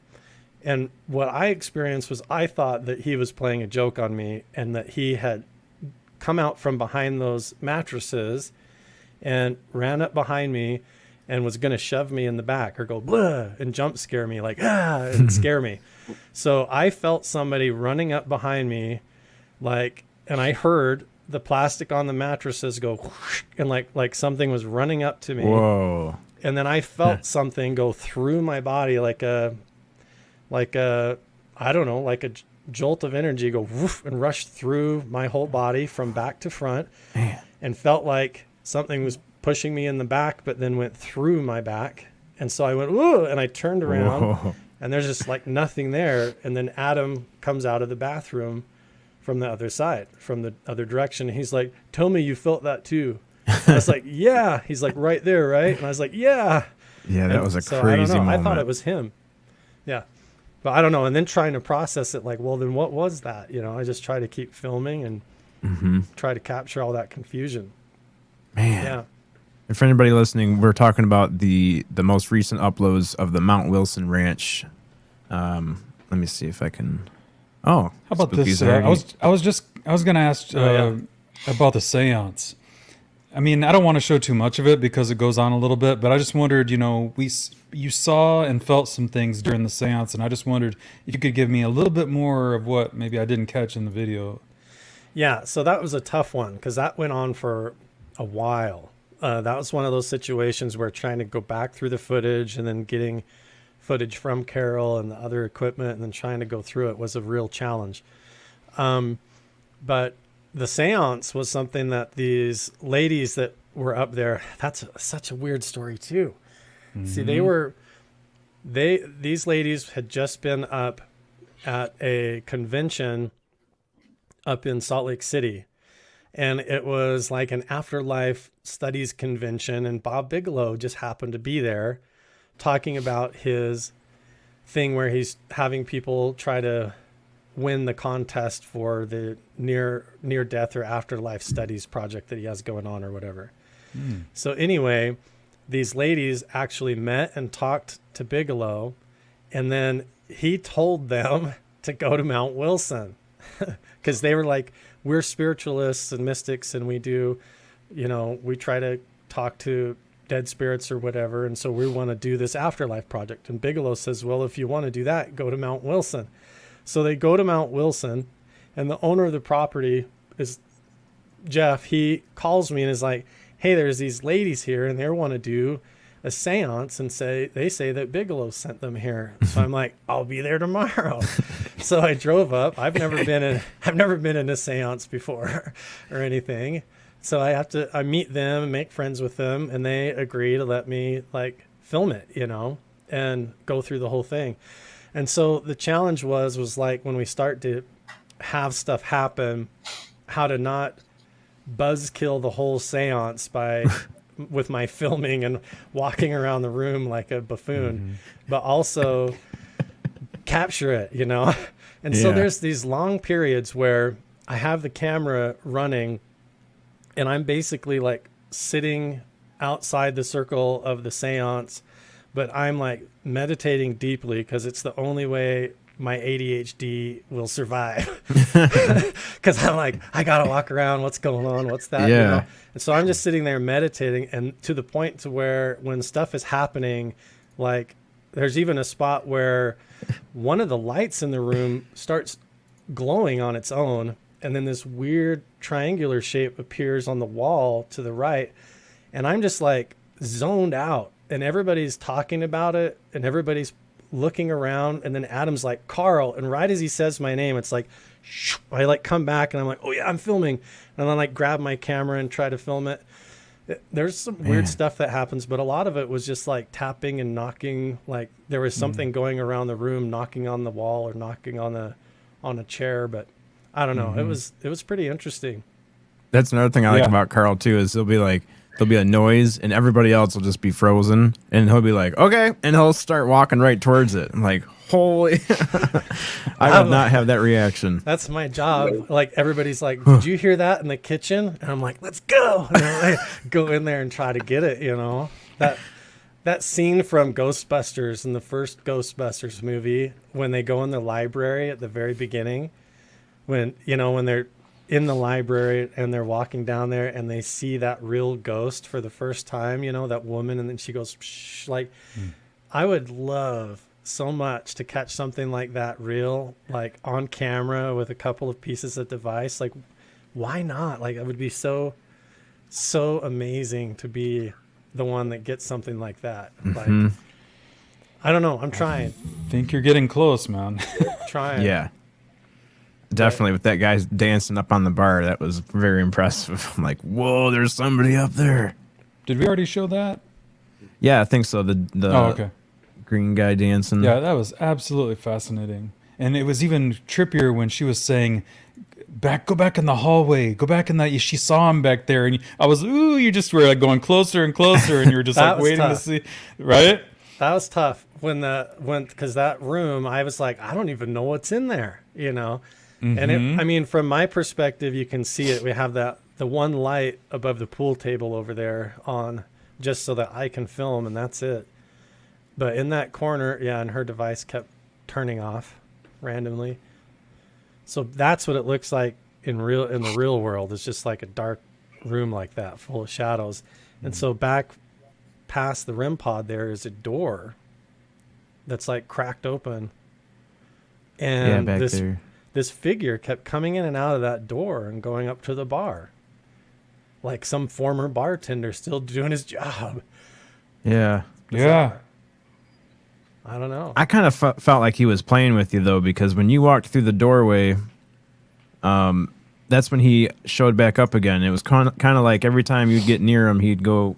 E: And what I experienced was I thought that he was playing a joke on me, and that he had come out from behind those mattresses and ran up behind me and was going to shove me in the back or go blah and jump scare me, like, and scare me. So I felt somebody running up behind me, and I heard the plastic on the mattresses go whoosh, and like something was running up to me.
B: Whoa.
E: And then I felt something go through my body like a I don't know, like a jolt of energy go woof and rush through my whole body from back to front. Man. And felt like something was pushing me in the back, but then went through my back. And so I went, ooh, and I turned around. Whoa. And there's just like nothing there. And then Adam comes out of the bathroom from the other side, from the other direction. He's like, tell me you felt that too. I was like, yeah. He's like, right there, right? And I was like, yeah.
B: Yeah, that was a
E: so
B: crazy
E: I don't know.
B: moment.
E: I thought it was him. Yeah. But I don't know. And then trying to process it, like, well, then what was that? You know, I just try to keep filming and try to capture all that confusion.
B: Man.
E: Yeah.
B: And for anybody listening, we're talking about the most recent uploads of the Mount Wilson Ranch. Let me see if I can. Oh,
D: how about this? I was going to ask about the seance. I mean, I don't want to show too much of it because it goes on a little bit, but I just wondered, you know, you saw and felt some things during the seance, and I just wondered if you could give me a little bit more of what maybe I didn't catch in the video.
E: Yeah, so that was a tough one because that went on for a while. That was one of those situations where trying to go back through the footage and then getting footage from Carol and the other equipment and then trying to go through it was a real challenge. But the seance was something that these ladies that were up there, that's such a weird story too. Mm-hmm. See, these ladies had just been up at a convention up in Salt Lake City, and it was like an afterlife studies convention, and Bob Bigelow just happened to be there talking about his thing where he's having people try to win the contest for the near death or afterlife studies project that he has going on or whatever. So anyway, these ladies actually met and talked to Bigelow, and then he told them to go to Mount Wilson because they were like, we're spiritualists and mystics, and we do, you know, we try to talk to dead spirits or whatever, and so we want to do this afterlife project. And Bigelow says, well, if you want to do that, go to Mount Wilson. So they go to Mount Wilson, and the owner of the property is Jeff. He calls me and is like, hey, there's these ladies here, and they want to do a seance, and they say that Bigelow sent them here. So I'm like, I'll be there tomorrow. So I drove up. I've never been in a seance before or anything. So I meet them and make friends with them, and they agree to let me like film it, you know, and go through the whole thing. And so the challenge was like when we start to have stuff happen, how to not buzzkill the whole seance with my filming and walking around the room like a buffoon, but also capture it, you know? And so there's these long periods where I have the camera running and I'm basically like sitting outside the circle of the seance, but I'm like meditating deeply because it's the only way my ADHD will survive. Because I'm like, I got to walk around. What's going on? What's that?
B: Yeah.
E: You know? And so I'm just sitting there meditating, and to the point to where when stuff is happening, like there's even a spot where one of the lights in the room starts glowing on its own. And then this weird triangular shape appears on the wall to the right. And I'm just like zoned out, and everybody's talking about it, and everybody's looking around, and then Adam's like, Carl, and right as he says my name, it's like, I like come back and I'm like, oh yeah, I'm filming, and then like grab my camera and try to film it. There's some weird stuff that happens, but a lot of it was just like tapping and knocking. Like there was something going around the room, knocking on the wall or knocking on a chair, but I don't know. It was pretty interesting.
B: That's another thing I like about Carl too, is there'll be a noise and everybody else will just be frozen, and he'll be like, okay, and he'll start walking right towards it. I'm like, holy, I would not have that reaction.
E: That's my job. Like everybody's like, did you hear that in the kitchen? And I'm like, let's go. And I go in there and try to get it, you know. That scene from Ghostbusters, in the first Ghostbusters movie, when they go in the library at the very beginning, when they're in the library and they're walking down there and they see that real ghost for the first time, that woman, and then she goes, psh, like, I would love so much to catch something like that real, like on camera with a couple of pieces of device. Like, why not? Like, it would be so amazing to be the one that gets something like that. Like, I don't know. I'm trying.
D: I think you're getting close, man.
E: Trying.
B: Yeah. Definitely, with that guy dancing up on the bar, that was very impressive. I'm like, whoa, there's somebody up there.
D: Did we already show that?
B: Yeah, I think so. The
D: okay.
B: Green guy dancing.
D: Yeah, that was absolutely fascinating. And it was even trippier when she was saying, go back in the hallway, go back in that. She saw him back there, and I was, you just were like going closer and closer, and you were just like waiting to see, right?
E: That was tough because that room, I was like, I don't even know what's in there, And from my perspective, you can see it. We have the one light above the pool table over there on, just so that I can film, and that's it. But in that corner, and her device kept turning off randomly. So that's what it looks like in the real world. It's just like a dark room like that, full of shadows. And so back past the REM pod there is a door that's like cracked open. And this figure kept coming in and out of that door and going up to the bar, like some former bartender still doing his job.
B: Yeah.
D: Yeah.
E: I don't know.
B: I kind of felt like he was playing with you, though, because when you walked through the doorway, that's when he showed back up again. It was kind of like every time you'd get near him, he'd kind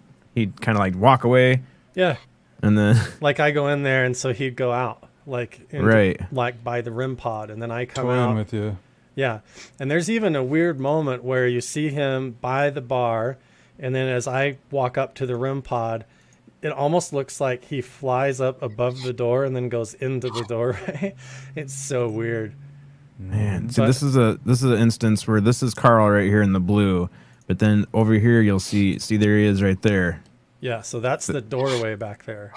B: of like walk away.
E: Yeah.
B: And then
E: like I go in there, and so he'd go out. Like by the REM pod, and then I come out
D: with you.
E: Yeah, and there's even a weird moment where you see him by the bar, and then as I walk up to the REM pod, it almost looks like he flies up above the door and then goes into the doorway. It's so weird.
B: Man, so this is an instance where this is Carl right here in the blue, but then over here you'll see there he is right there.
E: Yeah, so that's the doorway back there.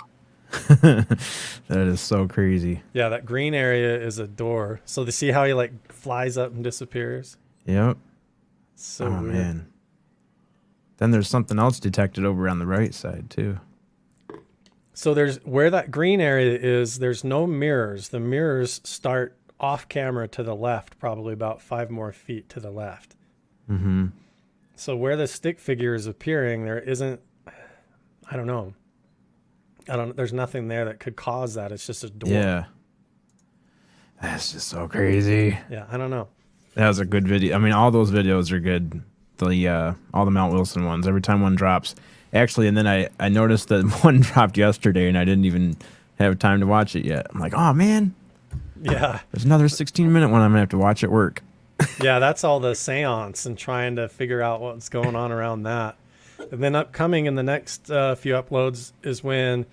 B: That is so crazy.
E: Yeah, that green area is a door. So they see how he like flies up and disappears.
B: Yep.
E: So weird.
B: Man. Then there's something else detected over on the right side too.
E: So there's where that green area is, there's no mirrors. The mirrors start off camera to the left, probably about 5 more feet to the left.
B: Mm-hmm.
E: So where the stick figure is appearing, there isn't, I don't know. There's nothing there that could cause that. It's just a door.
B: Yeah. That's just so crazy.
E: Yeah, I don't know.
B: That was a good video. I mean, all those videos are good. All the Mount Wilson ones, every time one drops. Actually, and then I noticed that one dropped yesterday, and I didn't even have time to watch it yet. I'm like, oh, man.
E: Yeah.
B: There's another 16-minute one I'm going to have to watch at work.
E: Yeah, that's all the seance and trying to figure out what's going on around that. And then upcoming in the next few uploads is when,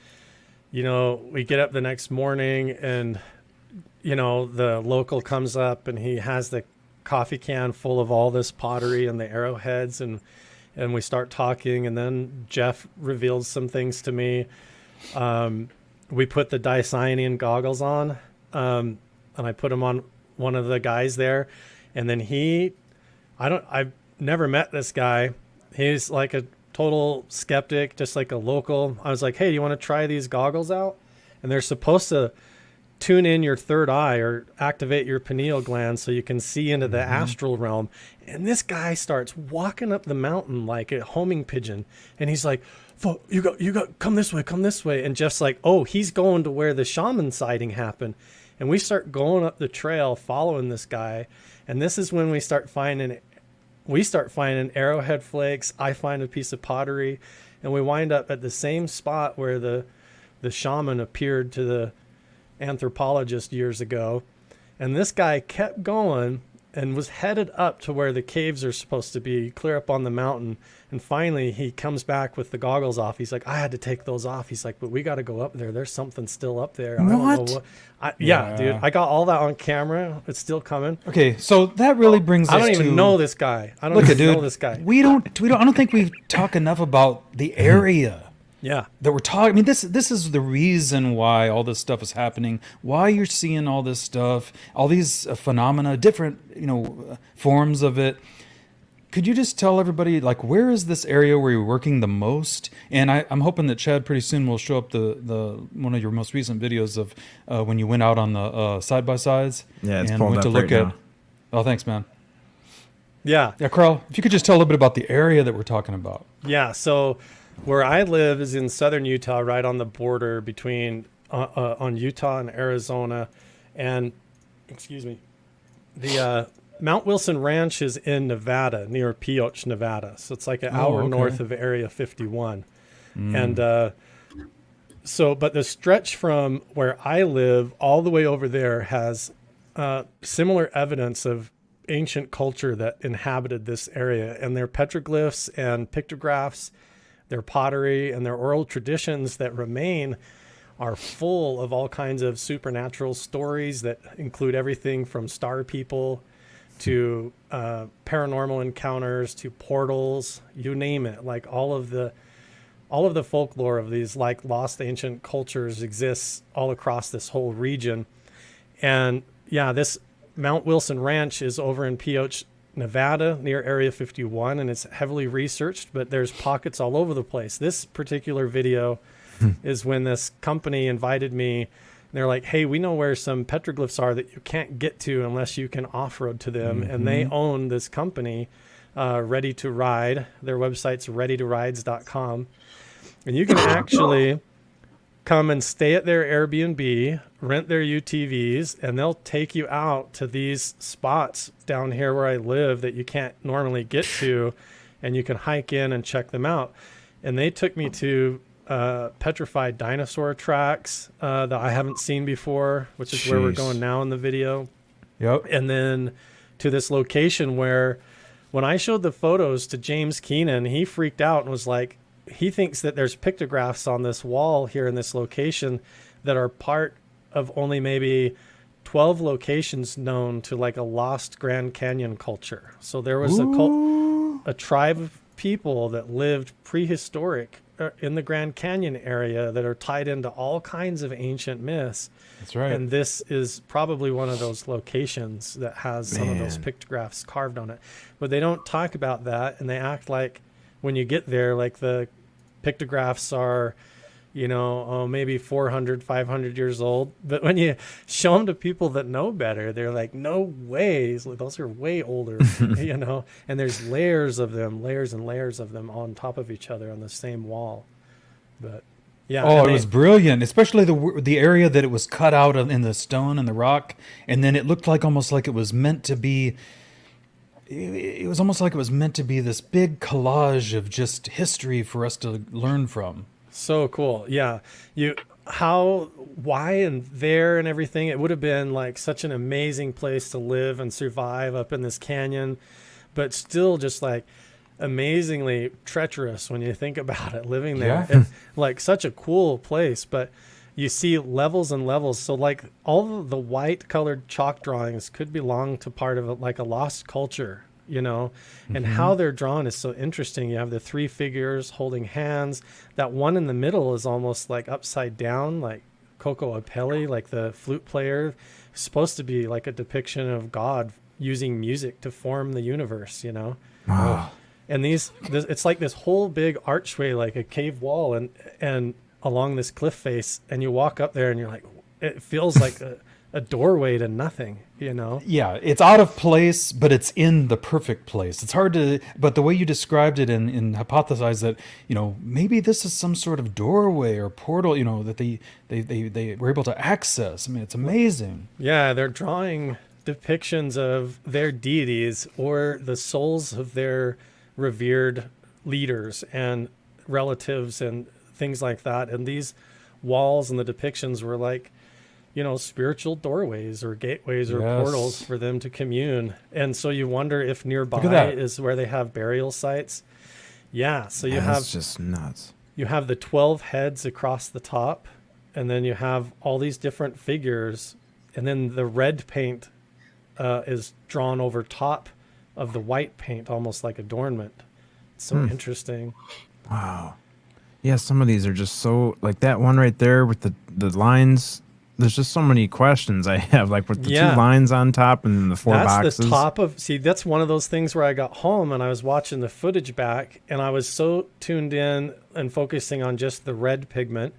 E: we get up the next morning and, the local comes up and he has the coffee can full of all this pottery and the arrowheads, and we start talking, and then Jeff reveals some things to me. We put the dicyanine goggles on, and I put them on one of the guys there, and then I've never met this guy. He's like a total skeptic, just like a local. I was like, hey, do you want to try these goggles out? And they're supposed to tune in your third eye or activate your pineal gland so you can see into the astral realm. And this guy starts walking up the mountain like a homing pigeon. And he's like, you got, come this way. And Jeff's like, oh, he's going to where the shaman sighting happened. And we start going up the trail, following this guy. And this is when we start finding arrowhead flakes. I find a piece of pottery, and we wind up at the same spot where the shaman appeared to the anthropologist years ago. And this guy kept going and was headed up to where the caves are supposed to be, clear up on the mountain. And finally, he comes back with the goggles off. He's like, I had to take those off. He's like, but we got to go up there. There's something still up there. I don't know what. Yeah, dude. I got all that on camera. It's still coming.
D: Okay, so that really brings us to...
E: I don't even know this guy. I don't even know this guy.
D: I don't think we talk enough about the area.
E: Yeah,
D: that we're talking. I mean, this is the reason why all this stuff is happening. Why you're seeing all this stuff, all these phenomena, different forms of it. Could you just tell everybody, like, where is this area where you're working the most? And I'm hoping that Chad pretty soon will show up the one of your most recent videos of when you went out on the side by sides.
B: Yeah, it's
D: and
B: pulled
D: went
B: up
D: to look
B: right
D: at.
B: now.
D: Oh, thanks, man.
E: Yeah,
D: Carl, if you could just tell a little bit about the area that we're talking about.
E: Yeah, so where I live is in southern Utah, right on the border between on Utah and Arizona, and the Mount Wilson Ranch is in Nevada, near Pioche, Nevada. So it's like an hour north of Area 51, and but the stretch from where I live all the way over there has similar evidence of ancient culture that inhabited this area, and their petroglyphs and pictographs, their pottery, and their oral traditions that remain are full of all kinds of supernatural stories that include everything from star people to paranormal encounters to portals, you name it. Like all of the folklore of these like lost ancient cultures exists all across this whole region. And yeah, this Mount Wilson Ranch is over in Pioche, Nevada, near Area 51, and it's heavily researched, but there's pockets all over the place. This particular video is when this company invited me, and they're like, hey, we know where some petroglyphs are that you can't get to unless you can off-road to them. And they own this company, Ready to Ride. Their website's readytorides.com. And you can actually come and stay at their Airbnb, rent their UTVs, and they'll take you out to these spots down here where I live that you can't normally get to, and you can hike in and check them out. And they took me to petrified dinosaur tracks that I haven't seen before, which is where we're going now in the video.
D: Yep.
E: And then to this location where when I showed the photos to James Keenan, he freaked out and was like, he thinks that there's pictographs on this wall here in this location that are part of only maybe 12 locations known to like a lost Grand Canyon culture. So there was a tribe of people that lived prehistoric in the Grand Canyon area that are tied into all kinds of ancient myths.
D: That's right.
E: And this is probably one of those locations that has some of those pictographs carved on it. But they don't talk about that, and they act like when you get there, like the pictographs are, maybe 400, 500 years old. But when you show them to people that know better, they're like, no way. Those are way older, and there's layers and layers of them on top of each other on the same wall. But yeah.
D: Oh, it was brilliant, especially the area that it was cut out in the stone and the rock. And then it looked like almost like it was meant to be. It was almost like it was meant to be this big collage of just history for us to learn from.
E: So cool. Yeah. Why and there and everything. It would have been like such an amazing place to live and survive up in this canyon, but still just like amazingly treacherous when you think about it, living there.
D: Yeah.
E: Like such a cool place, but you see levels and levels. So like all of the white colored chalk drawings could belong to part of like a lost culture, and how they're drawn is so interesting. You have the three figures holding hands. That one in the middle is almost like upside down, like Coco Apelli, like the flute player, supposed to be like a depiction of God using music to form the universe,
B: Wow.
E: And it's like this whole big archway, like a cave wall, and along this cliff face, and you walk up there and you're like, it feels like a doorway to nothing, you know?
D: Yeah, it's out of place, but it's in the perfect place. It's hard to, but the way you described it and hypothesized that, you know, maybe this is some sort of doorway or portal, you know, that they were able to access. I mean, it's amazing.
E: Yeah, they're drawing depictions of their deities or the souls of their revered leaders and relatives and things like that. And these walls and the depictions were like, you know, spiritual doorways or gateways or portals for them to commune. And so you wonder if nearby is where they have burial sites. Yeah. So you have,
B: it's just nuts.
E: You have the 12 heads across the top, and then you have all these different figures. And then the red paint is drawn over top of the white paint, almost like adornment. It's so interesting.
B: Wow. Yeah. Some of these are just so, like that one right there with the lines. There's just so many questions I have, like with the 2 lines on top and then the 4 boxes.
E: That's the top of, see, that's one of those things where I got home and I was watching the footage back and I was so tuned in and focusing on just the red pigment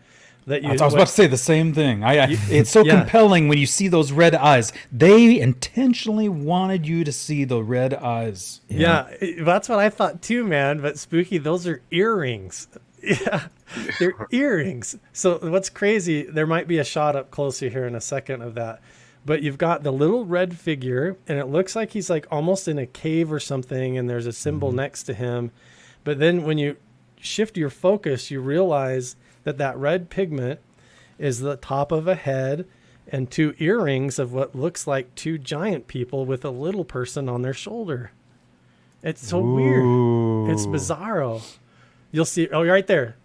E: that you...
D: I was about to say the same thing. It's so compelling when you see those red eyes. They intentionally wanted you to see the red eyes.
E: Yeah, that's what I thought too, man. But Spooky, those are earrings. Yeah, they're earrings. So what's crazy, there might be a shot up closer here in a second of that, but you've got the little red figure and it looks like he's like almost in a cave or something and there's a symbol next to him. But then when you shift your focus, you realize that red pigment is the top of a head and 2 earrings of what looks like 2 giant people with a little person on their shoulder. It's so weird. It's bizarro. You'll see, right there.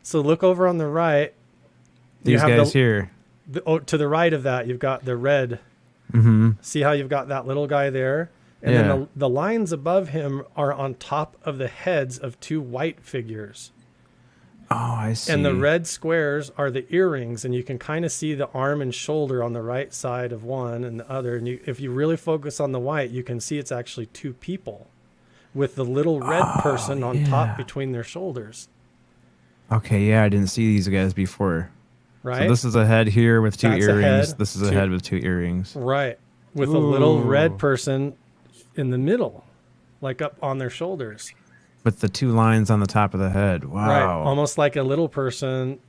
E: So look over on the right.
B: These guys here.
E: To the right of that, you've got the red. Mm-hmm. See how you've got that little guy there? And then the lines above him are on top of the heads of 2 white figures.
B: Oh, I see.
E: And the red squares are the earrings, and you can kind of see the arm and shoulder on the right side of one and the other. And if you really focus on the white, you can see it's actually 2 people with the little red person on top between their shoulders.
B: Okay, yeah, I didn't see these guys before.
E: Right.
B: So this is a head here with 2 earrings. This is a head with 2 earrings.
E: Right. With a little red person in the middle, like up on their shoulders.
B: With the 2 lines on the top of the head. Wow.
E: Right. Almost like a little person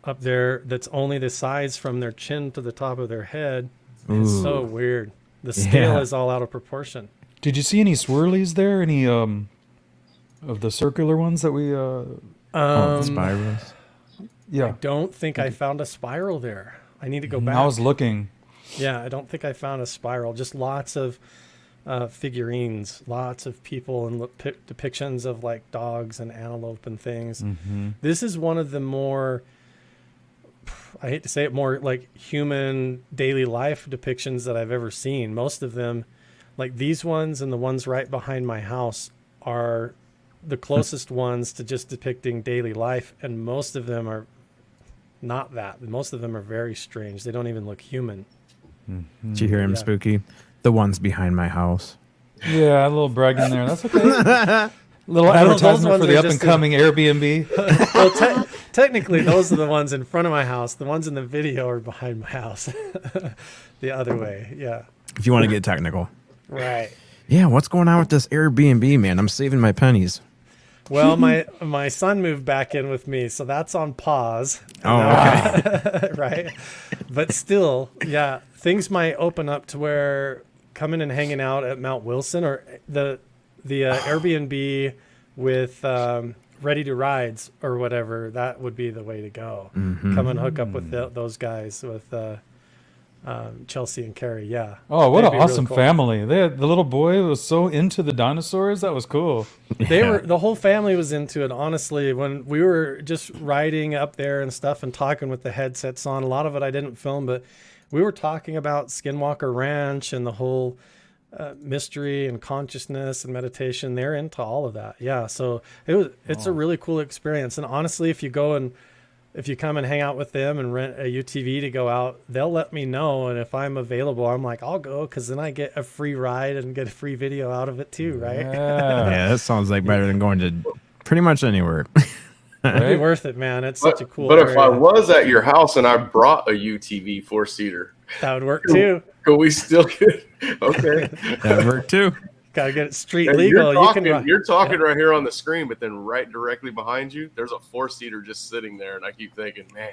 E: up there that's only the size from their chin to the top of their head. It's so weird. The scale is all out of proportion.
D: Did you see any swirlies there? Any of the circular ones that we...
B: the spirals?
D: Yeah.
E: I don't think I found a spiral there. I need to go back.
D: I was looking.
E: Yeah, I don't think I found a spiral. Just lots of figurines, lots of people and depictions of like dogs and antelope and things. Mm-hmm. This is one of the more, I hate to say it, more like human daily life depictions that I've ever seen. Most of them, like these ones and the ones right behind my house, are the closest ones to just depicting daily life. And most of them are not that. Most of them are very strange. They don't even look human.
B: Mm-hmm. Did you hear him, Spooky? The ones behind my house.
D: Yeah, a little bragging there. That's okay. Little advertisement for the up-and-coming Airbnb.
E: Well, technically, those are the ones in front of my house. The ones in the video are behind my house. The other way, yeah.
B: If you want to get technical.
E: Right.
B: Yeah, what's going on with this Airbnb, man? I'm saving my pennies.
E: Well, my son moved back in with me, so that's on pause.
B: Oh, okay.
E: Right. But still, yeah, things might open up to where coming and hanging out at Mount Wilson or the Airbnb with ready to rides or whatever, that would be the way to go. Mm-hmm. Come and hook up with those guys with Chelsea and Carrie. Yeah.
D: Oh, what an awesome family! The little boy was so into the dinosaurs. That was cool.
E: The whole family was into it. Honestly, when we were just riding up there and stuff and talking with the headsets on, a lot of it I didn't film, but we were talking about Skinwalker Ranch and the whole mystery and consciousness and meditation. They're into all of that. Yeah. So it's a really cool experience. And honestly, if you come and hang out with them and rent a UTV to go out, they'll let me know. And if I'm available, I'm like, I'll go, because then I get a free ride and get a free video out of it too, right?
B: Yeah, that sounds like better than going to pretty much anywhere.
E: It'd be worth it, man. It's such a cool
C: But
E: area.
C: If I was at your house and I brought a UTV 4-seater,
E: That would work too.
C: Could we still get? Okay.
B: That would work too.
E: Gotta get it street
C: And
E: legal.
C: You're talking right here on the screen, but then right directly behind you, there's a 4-seater just sitting there, and I keep thinking, man,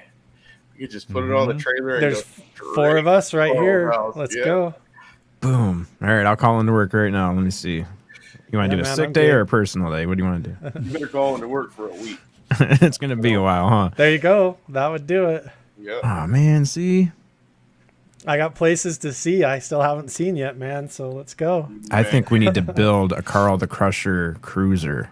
C: we could just put it on the trailer. And
E: There's 4 of us right here.
C: House.
E: Let's
C: Yeah.
E: go.
B: Boom. All right, I'll call into work right now. Let me see. You want to do a sick day or a personal day? What do you want to do?
C: You better call into work for a week.
B: It's gonna be a while, huh?
E: There you go. That would do it.
C: Yeah.
B: Oh man, see,
E: I got places to see I still haven't seen yet, man. So let's go.
B: I think we need to build a Carl the Crusher cruiser.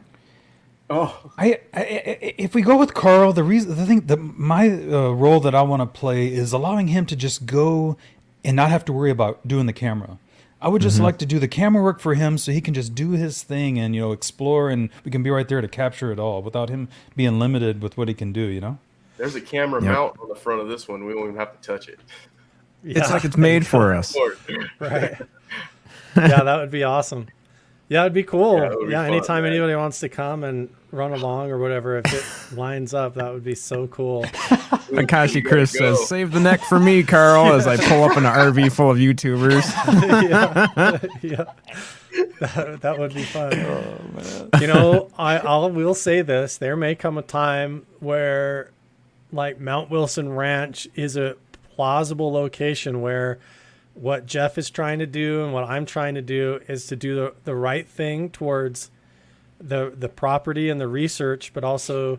C: Oh,
D: If we go with Carl, my role that I want to play is allowing him to just go and not have to worry about doing the camera. I would just like to do the camera work for him so he can just do his thing and, explore, and we can be right there to capture it all without him being limited with what he can do,
C: there's a camera mount on the front of this one. We won't even have to touch it.
B: It's like it's made for us.
E: Right. Yeah, that would be awesome. Yeah, it'd be cool.
C: Yeah, it would be fun,
E: anytime
C: man.
E: anybody wants to come and run along or whatever, if it lines up, that would be so cool.
B: Akashi Chris
C: go.
B: says, "Save the neck for me, Carl," as I pull up in an RV full of YouTubers.
E: Yeah. That would be fun. I will say this. There may come a time where like Mount Wilson Ranch is a plausible location where what Jeff is trying to do and what I'm trying to do is to do the right thing towards the property and the research, but also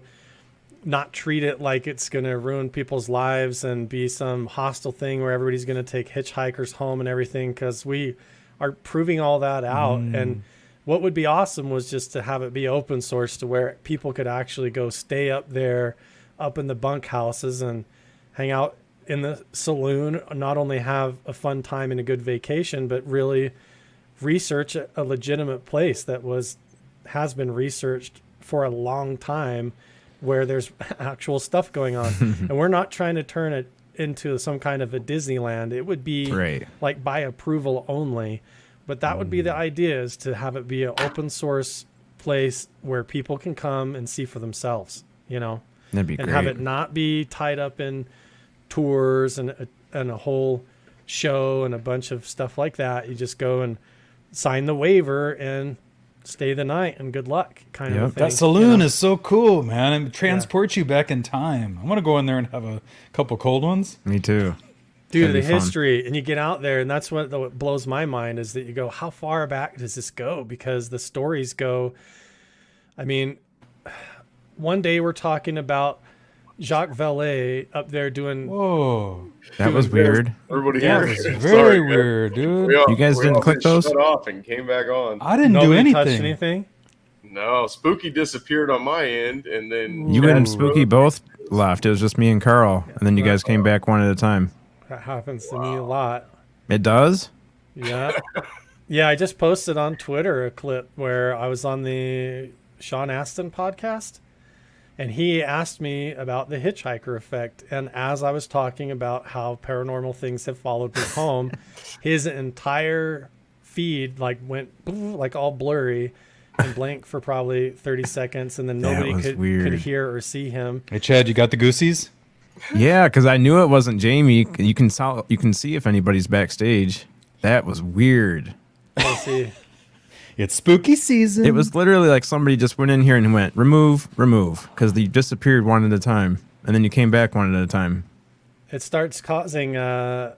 E: not treat it like it's going to ruin people's lives and be some hostile thing where everybody's going to take hitchhikers home and everything, because we are proving all that out. And what would be awesome was just to have it be open source to where people could actually go stay up there, up in the bunkhouses and hang out in the saloon, not only have a fun time and a good vacation, but really research a legitimate place that has been researched for a long time, where there's actual stuff going on. And we're not trying to turn it into some kind of a Disneyland. It would be like by approval only, but that would be the idea, is to have it be an open source place where people can come and see for themselves,
B: That'd be
E: and
B: great.
E: have it not be tied up in tours and a whole show and a bunch of stuff like that. You just go and sign the waiver and stay the night and good luck kind of thing.
D: That saloon is so cool, man. And transports you back in time. I want to go in there and have a couple cold ones.
B: Me too.
E: Dude, the
B: That'd be fun.
E: history, and you get out there, and that's what blows my mind, is that you go, how far back does this go? Because the stories go, I mean, one day we're talking about Jacques Vallée up there doing...
D: Whoa.
B: That was weird.
C: Everybody
E: Yeah,
C: here.
E: it was
D: Very weird, dude.
B: You guys didn't click those?
C: Shut off and came back on.
D: I didn't do
E: Nobody
D: anything.
E: touched anything?
C: No, Spooky disappeared on my end, and then
B: You and Spooky both left. It was just me and Carl, and then you guys came back one at a time.
E: That happens to me a lot.
B: It does?
E: Yeah. Yeah, I just posted on Twitter a clip where I was on the Sean Astin podcast, and he asked me about the hitchhiker effect. And as I was talking about how paranormal things have followed me home, his entire feed went like all blurry and blank for probably 30 seconds, and then nobody
B: was
E: could
B: weird.
E: hear or see him.
D: Hey, Chad, you got the goosies?
B: Yeah, because I knew it wasn't Jamie. You can see if anybody's backstage. That was weird.
E: Let's see.
D: It's spooky season.
B: It was literally like somebody just went in here and went, remove, because you disappeared one at a time, and then you came back one at a time.
E: It starts causing I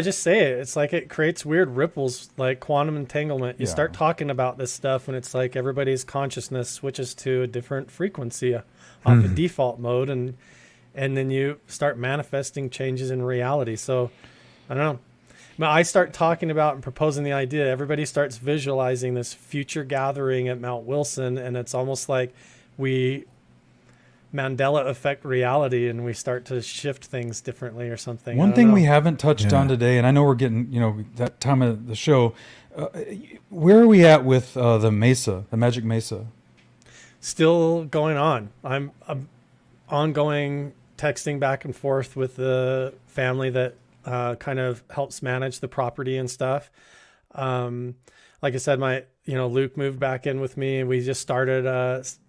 E: just say it. It's like it creates weird ripples, like quantum entanglement. You start talking about this stuff, and it's like everybody's consciousness switches to a different frequency off the default mode, and then you start manifesting changes in reality. So I don't know. But I start talking about and proposing the idea. Everybody starts visualizing this future gathering at Mount Wilson, and it's almost like we Mandela effect reality, and we start to shift things differently or something.
D: One thing we haven't touched on today, and I know we're getting, that time of the show. Where are we at with the Mesa, the Magic Mesa?
E: Still going on. I'm ongoing texting back and forth with the family that kind of helps manage the property and stuff. Like I said, Luke moved back in with me, and we just started,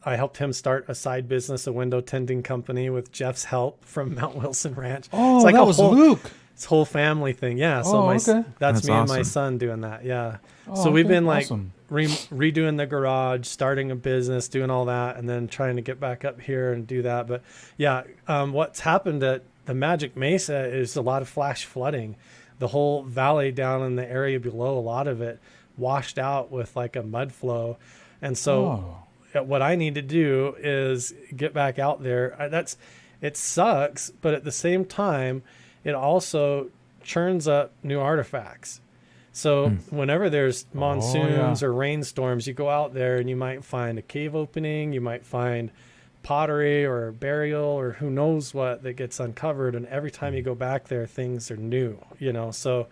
E: I helped him start a side business, a window tending company with Jeff's help from Mount Wilson Ranch.
D: Oh,
E: it's like
D: that was Luke.
E: It's whole family thing. Yeah. So that's me awesome. And my son doing that. Yeah. So we've been like redoing the garage, starting a business, doing all that, and then trying to get back up here and do that. But yeah, what's happened at the Magic Mesa is a lot of flash flooding. The whole valley down in the area below, a lot of it washed out with like a mud flow. And so what I need to do is get back out there. It sucks, but at the same time, it also churns up new artifacts. So whenever there's monsoons or rainstorms, you go out there and you might find a cave opening, you might find pottery or burial or who knows what that gets uncovered. And every time you go back there, things are new, So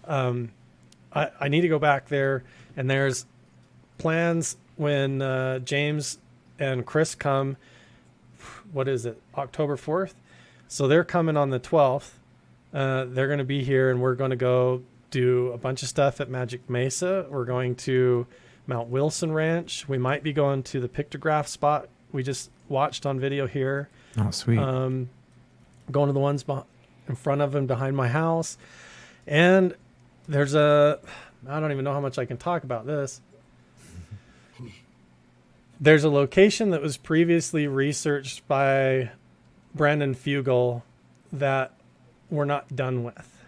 E: I need to go back there, and there's plans when James and Chris come, what is it, October 4th? So they're coming on the 12th. They're going to be here, and we're going to go do a bunch of stuff at Magic Mesa. We're going to Mount Wilson Ranch. We might be going to the pictograph spot we just watched on video here.
B: Oh, sweet.
E: Going to the ones in front of and behind my house. And there's I don't even know how much I can talk about this. There's a location that was previously researched by Brandon Fugel that we're not done with,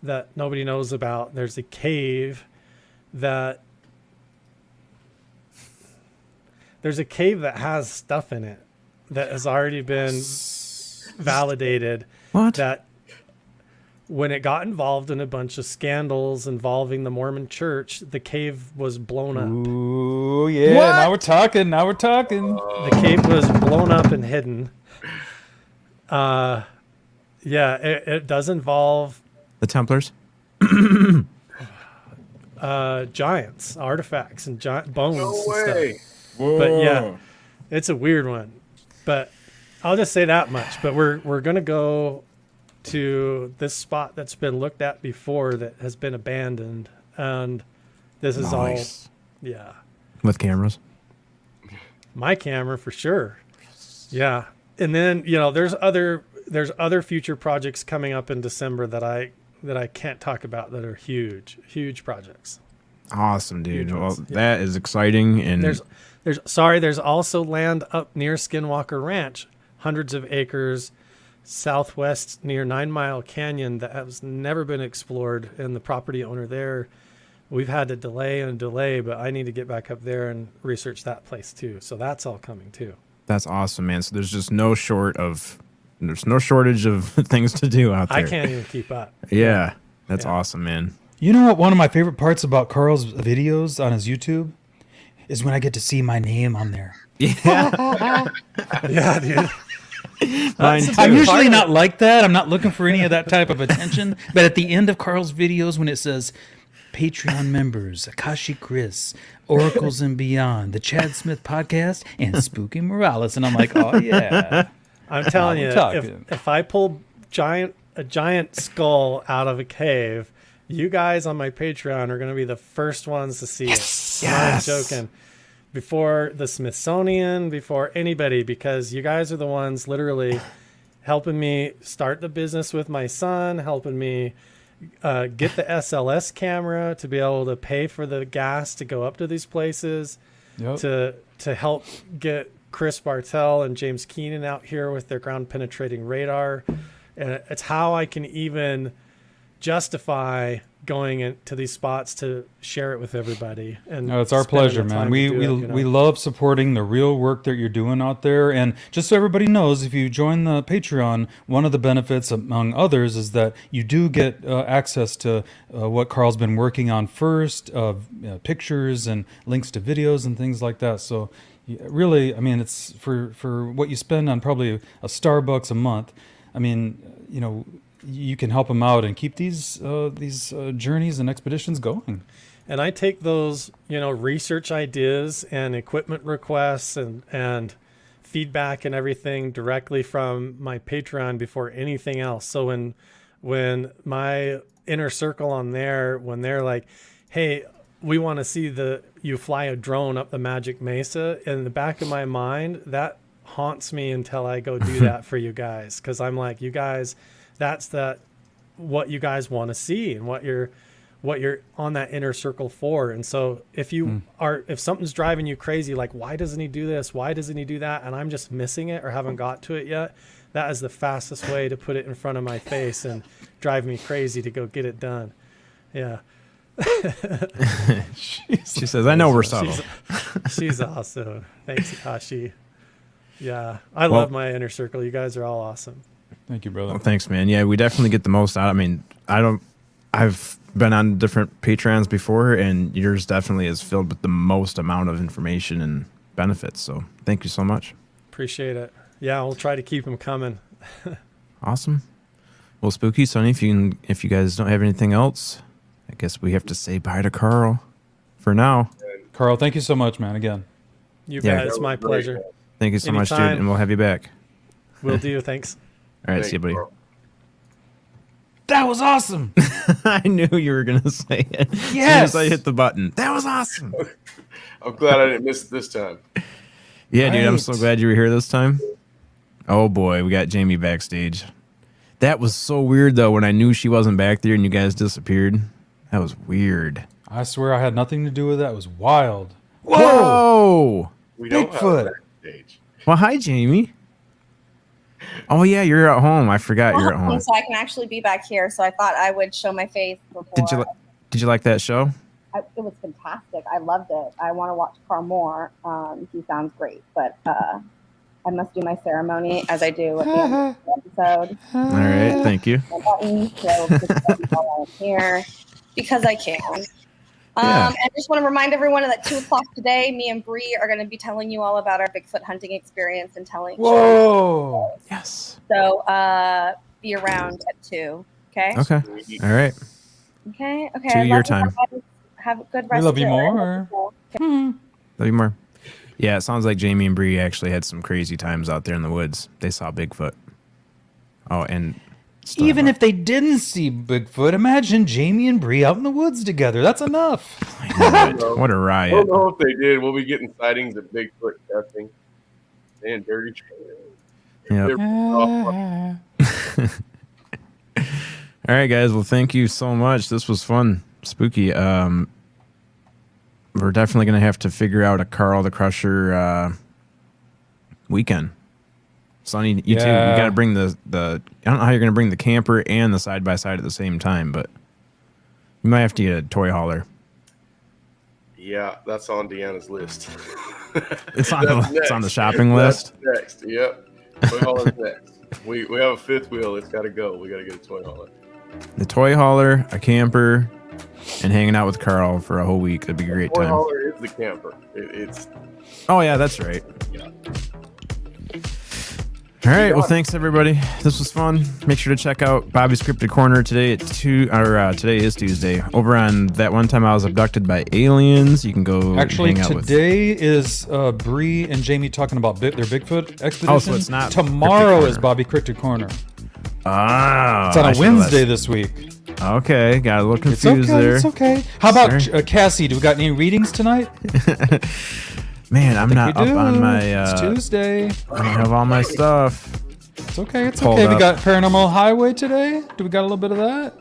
E: that nobody knows about. There's a cave that has stuff in it that has already been validated.
B: What?
E: That when it got involved in a bunch of scandals involving the Mormon church, the cave was blown up.
D: Ooh, yeah. What? Now we're talking.
E: The cave was blown up and hidden. Yeah, it does involve
B: the Templars,
E: giants, artifacts, and giant bones.
C: No
E: and
C: way.
E: Stuff. But yeah, it's a weird one. But I'll just say that much. But we're gonna go to this spot that's been looked at before that has been abandoned, and this is all, yeah,
B: with cameras.
E: My camera for sure. Yeah, and then there's other future projects coming up in December that I can't talk about that are huge projects.
B: Awesome, dude. Well, that is exciting. And
E: there's also land up near Skinwalker Ranch, hundreds of acres southwest near 9 Mile Canyon that has never been explored. And the property owner there, we've had to delay, but I need to get back up there and research that place too. So that's all coming too.
B: That's awesome, man. So there's just no shortage of things to do out there.
E: I can't even keep up.
B: Yeah, that's awesome, man.
D: You know what? One of my favorite parts about Carl's videos on his YouTube is when I get to see my name on there.
B: Yeah,
E: yeah, dude.
D: I'm usually not like that. I'm not looking for any of that type of attention. But at the end of Carl's videos, when it says Patreon members, Akashi Chris, Oracles and Beyond, the Chad Smith Podcast, and Spooky Morales, and I'm like, oh yeah.
E: I'm telling you, if I pull a giant skull out of a cave, you guys on my Patreon are going to be the first ones to see it.
B: Yes.
E: I'm joking. Before the Smithsonian, before anybody, because you guys are the ones literally helping me start the business with my son, helping me get the SLS camera to be able to pay for the gas to go up to these places, to help get Chris Bartell and James Keenan out here with their ground penetrating radar. And it's how I can even justify going into these spots to share it with everybody. And
D: it's our pleasure, man. We love supporting the real work that you're doing out there. And just so everybody knows, if you join the Patreon, one of the benefits, among others, is that you do get access to what Carl's been working on first, pictures and links to videos and things like that. So really, I mean, it's for what you spend on probably a Starbucks a month. I mean, you can help them out and keep these journeys and expeditions going.
E: And I take those, research ideas and equipment requests and feedback and everything directly from my Patreon before anything else. So when my inner circle on there, when they're like, hey, we want to see you fly a drone up the Magic Mesa. In the back of my mind, that haunts me until I go do that for you guys. Cause I'm like, you guys, that's what you guys want to see and what you're on that inner circle for. And so if if something's driving you crazy, like, why doesn't he do this? Why doesn't he do that? And I'm just missing it or haven't got to it yet. That is the fastest way to put it in front of my face and drive me crazy to go get it done. Yeah.
B: She says, I know we're subtle.
E: She's awesome. Thanks, Hikashi. Yeah. I love my inner circle. You guys are all awesome.
D: Thank you, brother.
B: Well, thanks, man. Yeah, we definitely get the most out. I mean, I've been on different Patreons before, and yours definitely is filled with the most amount of information and benefits. So thank you so much.
E: Appreciate it. Yeah, we'll try to keep them coming.
B: Awesome. Well, Spooky, Sonny, if you guys don't have anything else, I guess we have to say bye to Carl for now.
D: Carl, thank you so much, man. Again.
E: You bet. It's my pleasure.
B: Thank you so much, dude, and we'll have you back.
E: Will do. Thanks.
B: All right, see you, buddy.
C: Carl.
D: That was awesome.
B: I knew you were going to say it.
D: Yes.
B: As soon as I hit the button. That was awesome.
C: I'm glad I didn't miss it this time.
B: Yeah, dude, I'm
D: Right.
B: so glad you were here this time. Oh, boy, we got Jamie backstage. That was so weird, though, when I knew she wasn't back there and you guys disappeared. That was weird.
D: I swear I had nothing to do with that. It was wild.
B: Whoa!
C: We don't
D: Bigfoot.
C: have a backstage.
B: Well, hi, Jamie. Oh, yeah, you're at home. I forgot you're at home.
F: So I can actually be back here. So I thought I would show my face before.
B: Did you like that show?
F: It was fantastic. I loved it. I want to watch Carl more. He sounds great, but I must do my ceremony as I do at the end of the episode.
B: All right, thank you.
F: My button, so just while I'm here because I can.
B: Yeah.
F: I just want to remind everyone that 2:00 today, me and Bree are going to be telling you all about our Bigfoot hunting experience and telling.
D: Whoa.
B: Yes.
F: So be around at 2. Okay.
B: Okay. All right.
F: Okay.
B: 2 your time.
F: Have a good
D: We
F: rest.
D: love
F: of
D: you
F: your
D: more.
B: Love you more. Yeah, it sounds like Jamie and Bree actually had some crazy times out there in the woods. They saw Bigfoot. Oh, and
D: Even if they didn't see Bigfoot, imagine Jamie and Bree out in the woods together. That's enough.
B: What a
C: I
B: riot.
C: don't know if they did. We'll be getting sightings of Bigfoot testing and dirty trail.
B: Yep. All right, guys. Well, thank you so much. This was fun. Spooky. We're definitely going to have to figure out a Carl the Crusher weekend. Sonny, you too. You got to bring the. I don't know how you're going to bring the camper and the side by side at the same time, but you might have to get a toy hauler.
C: Yeah, that's on Deanna's list.
B: It's on the shopping list.
C: That's next. Yep. Toy hauler's next. We have a fifth wheel. It's got to go. We got to get a toy hauler.
B: The toy hauler, a camper, and hanging out with Carl for a whole week. That'd be a great
C: Toy
B: time.
C: hauler is the camper. It's
B: Oh yeah, that's right.
C: yeah.
B: All right. Well, thanks everybody. This was fun. Make sure to check out Bobby's Cryptid Corner today at 2. Today is Tuesday. Over on That One Time I Was Abducted by Aliens. You can go.
D: Actually,
B: hang out
D: today is Bree and Jamie talking about their Bigfoot expedition.
B: Oh, so it's not
D: tomorrow.
B: Cryptid
D: Is Bobby Cryptid Corner?
B: Ah,
D: It's on a Wednesday this week.
B: Okay, got a little
D: It's
B: confused
D: okay.
B: there.
D: It's okay. How about
B: Sorry.
D: Cassie? Do we got any readings tonight?
B: Man, I'm not
D: We
B: up
D: do.
B: on my.
D: It's Tuesday.
B: I don't have all my stuff.
D: It's okay. It's
B: Hold
D: okay. We
B: up.
D: got Paranormal Highway today. Do we got a little bit of that?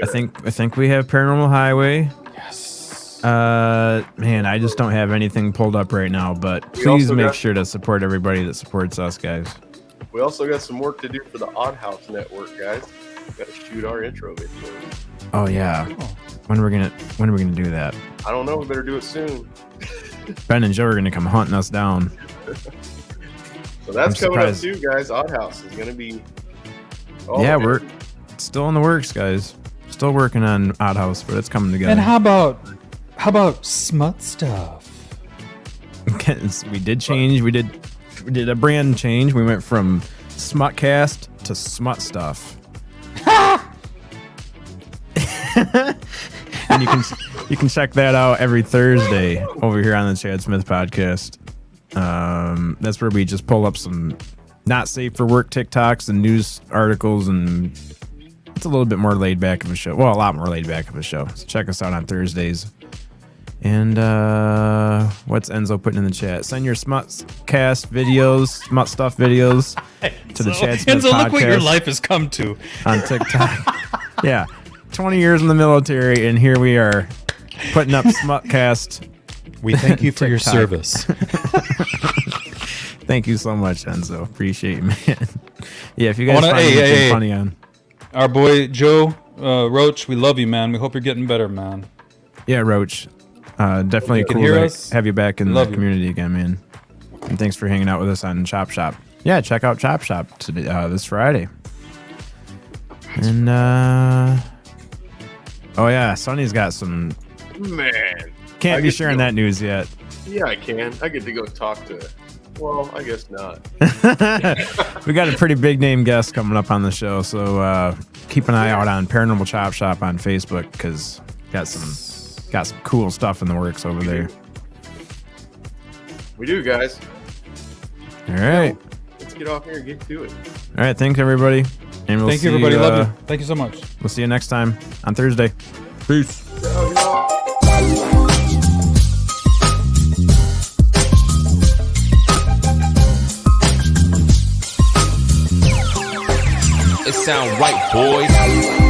B: I think we have Paranormal Highway.
D: Yes.
B: Man, I just don't have anything pulled up right now. But
C: We
B: please
C: also
B: make
C: got-
B: sure to support everybody that supports us, guys.
C: We also got some work to do for the Odd House Network, guys. Got to shoot our intro video.
B: Oh yeah.
D: Oh.
B: When are we gonna do that?
C: I don't know. We better do it soon.
B: Ben and Joe are gonna come hunting us down.
C: So that's
B: I'm
C: coming up
B: surprised.
C: too, guys. Odd House is going to be.
B: Yeah, we're still in the works, guys. Still working on Odd House, but it's coming together.
D: And how about smut stuff?
B: We did change. We did a brand change. We went from Smutcast to Smut Stuff. And you can check that out every Thursday over here on the Chad Smith podcast. That's where we just pull up some not safe for work TikToks and news articles and it's a little bit more laid back of a show. Well, a lot more laid back of a show. So check us out on Thursdays. And what's Enzo putting in the chat? Send your Smutcast videos, Smut Stuff videos to the Chad Smith
D: Enzo,
B: podcast
D: look what your life has come to.
B: on TikTok. Yeah, 20 years in the military, and here we are putting up Smutcast.
D: We thank you for your
B: TikTok.
D: service.
B: Thank you so much, Enzo. Appreciate it, man. Yeah, if you guys find anything funny on
D: our boy Joe Roach, we love you, man. We hope you're getting better, man.
B: Yeah, Roach. Definitely
D: You can
B: cool
D: hear
B: to
D: us.
B: have you back in the
D: Love you.
B: community again, man. And thanks for hanging out with us on Chop Shop. Yeah, check out Chop Shop today, this Friday. And oh yeah, Sonny's got some.
C: Man,
B: Can't
C: I
B: be
C: get to
B: sharing
C: go-
B: that news yet.
C: Yeah, I can. I get to go talk to. Well, I guess not.
B: We got a pretty big name guest coming up on the show, so keep an eye out on Paranormal Chop Shop on Facebook because got some cool stuff in the works over there.
C: We do, guys.
B: All right,
C: Let's get off here and get to it.
B: all right. Thanks everybody, and we'll
D: Thank
B: see
D: you, everybody. Love you. Thank you so much.
B: We'll see you next time on Thursday. Peace.
A: It sound right, boys.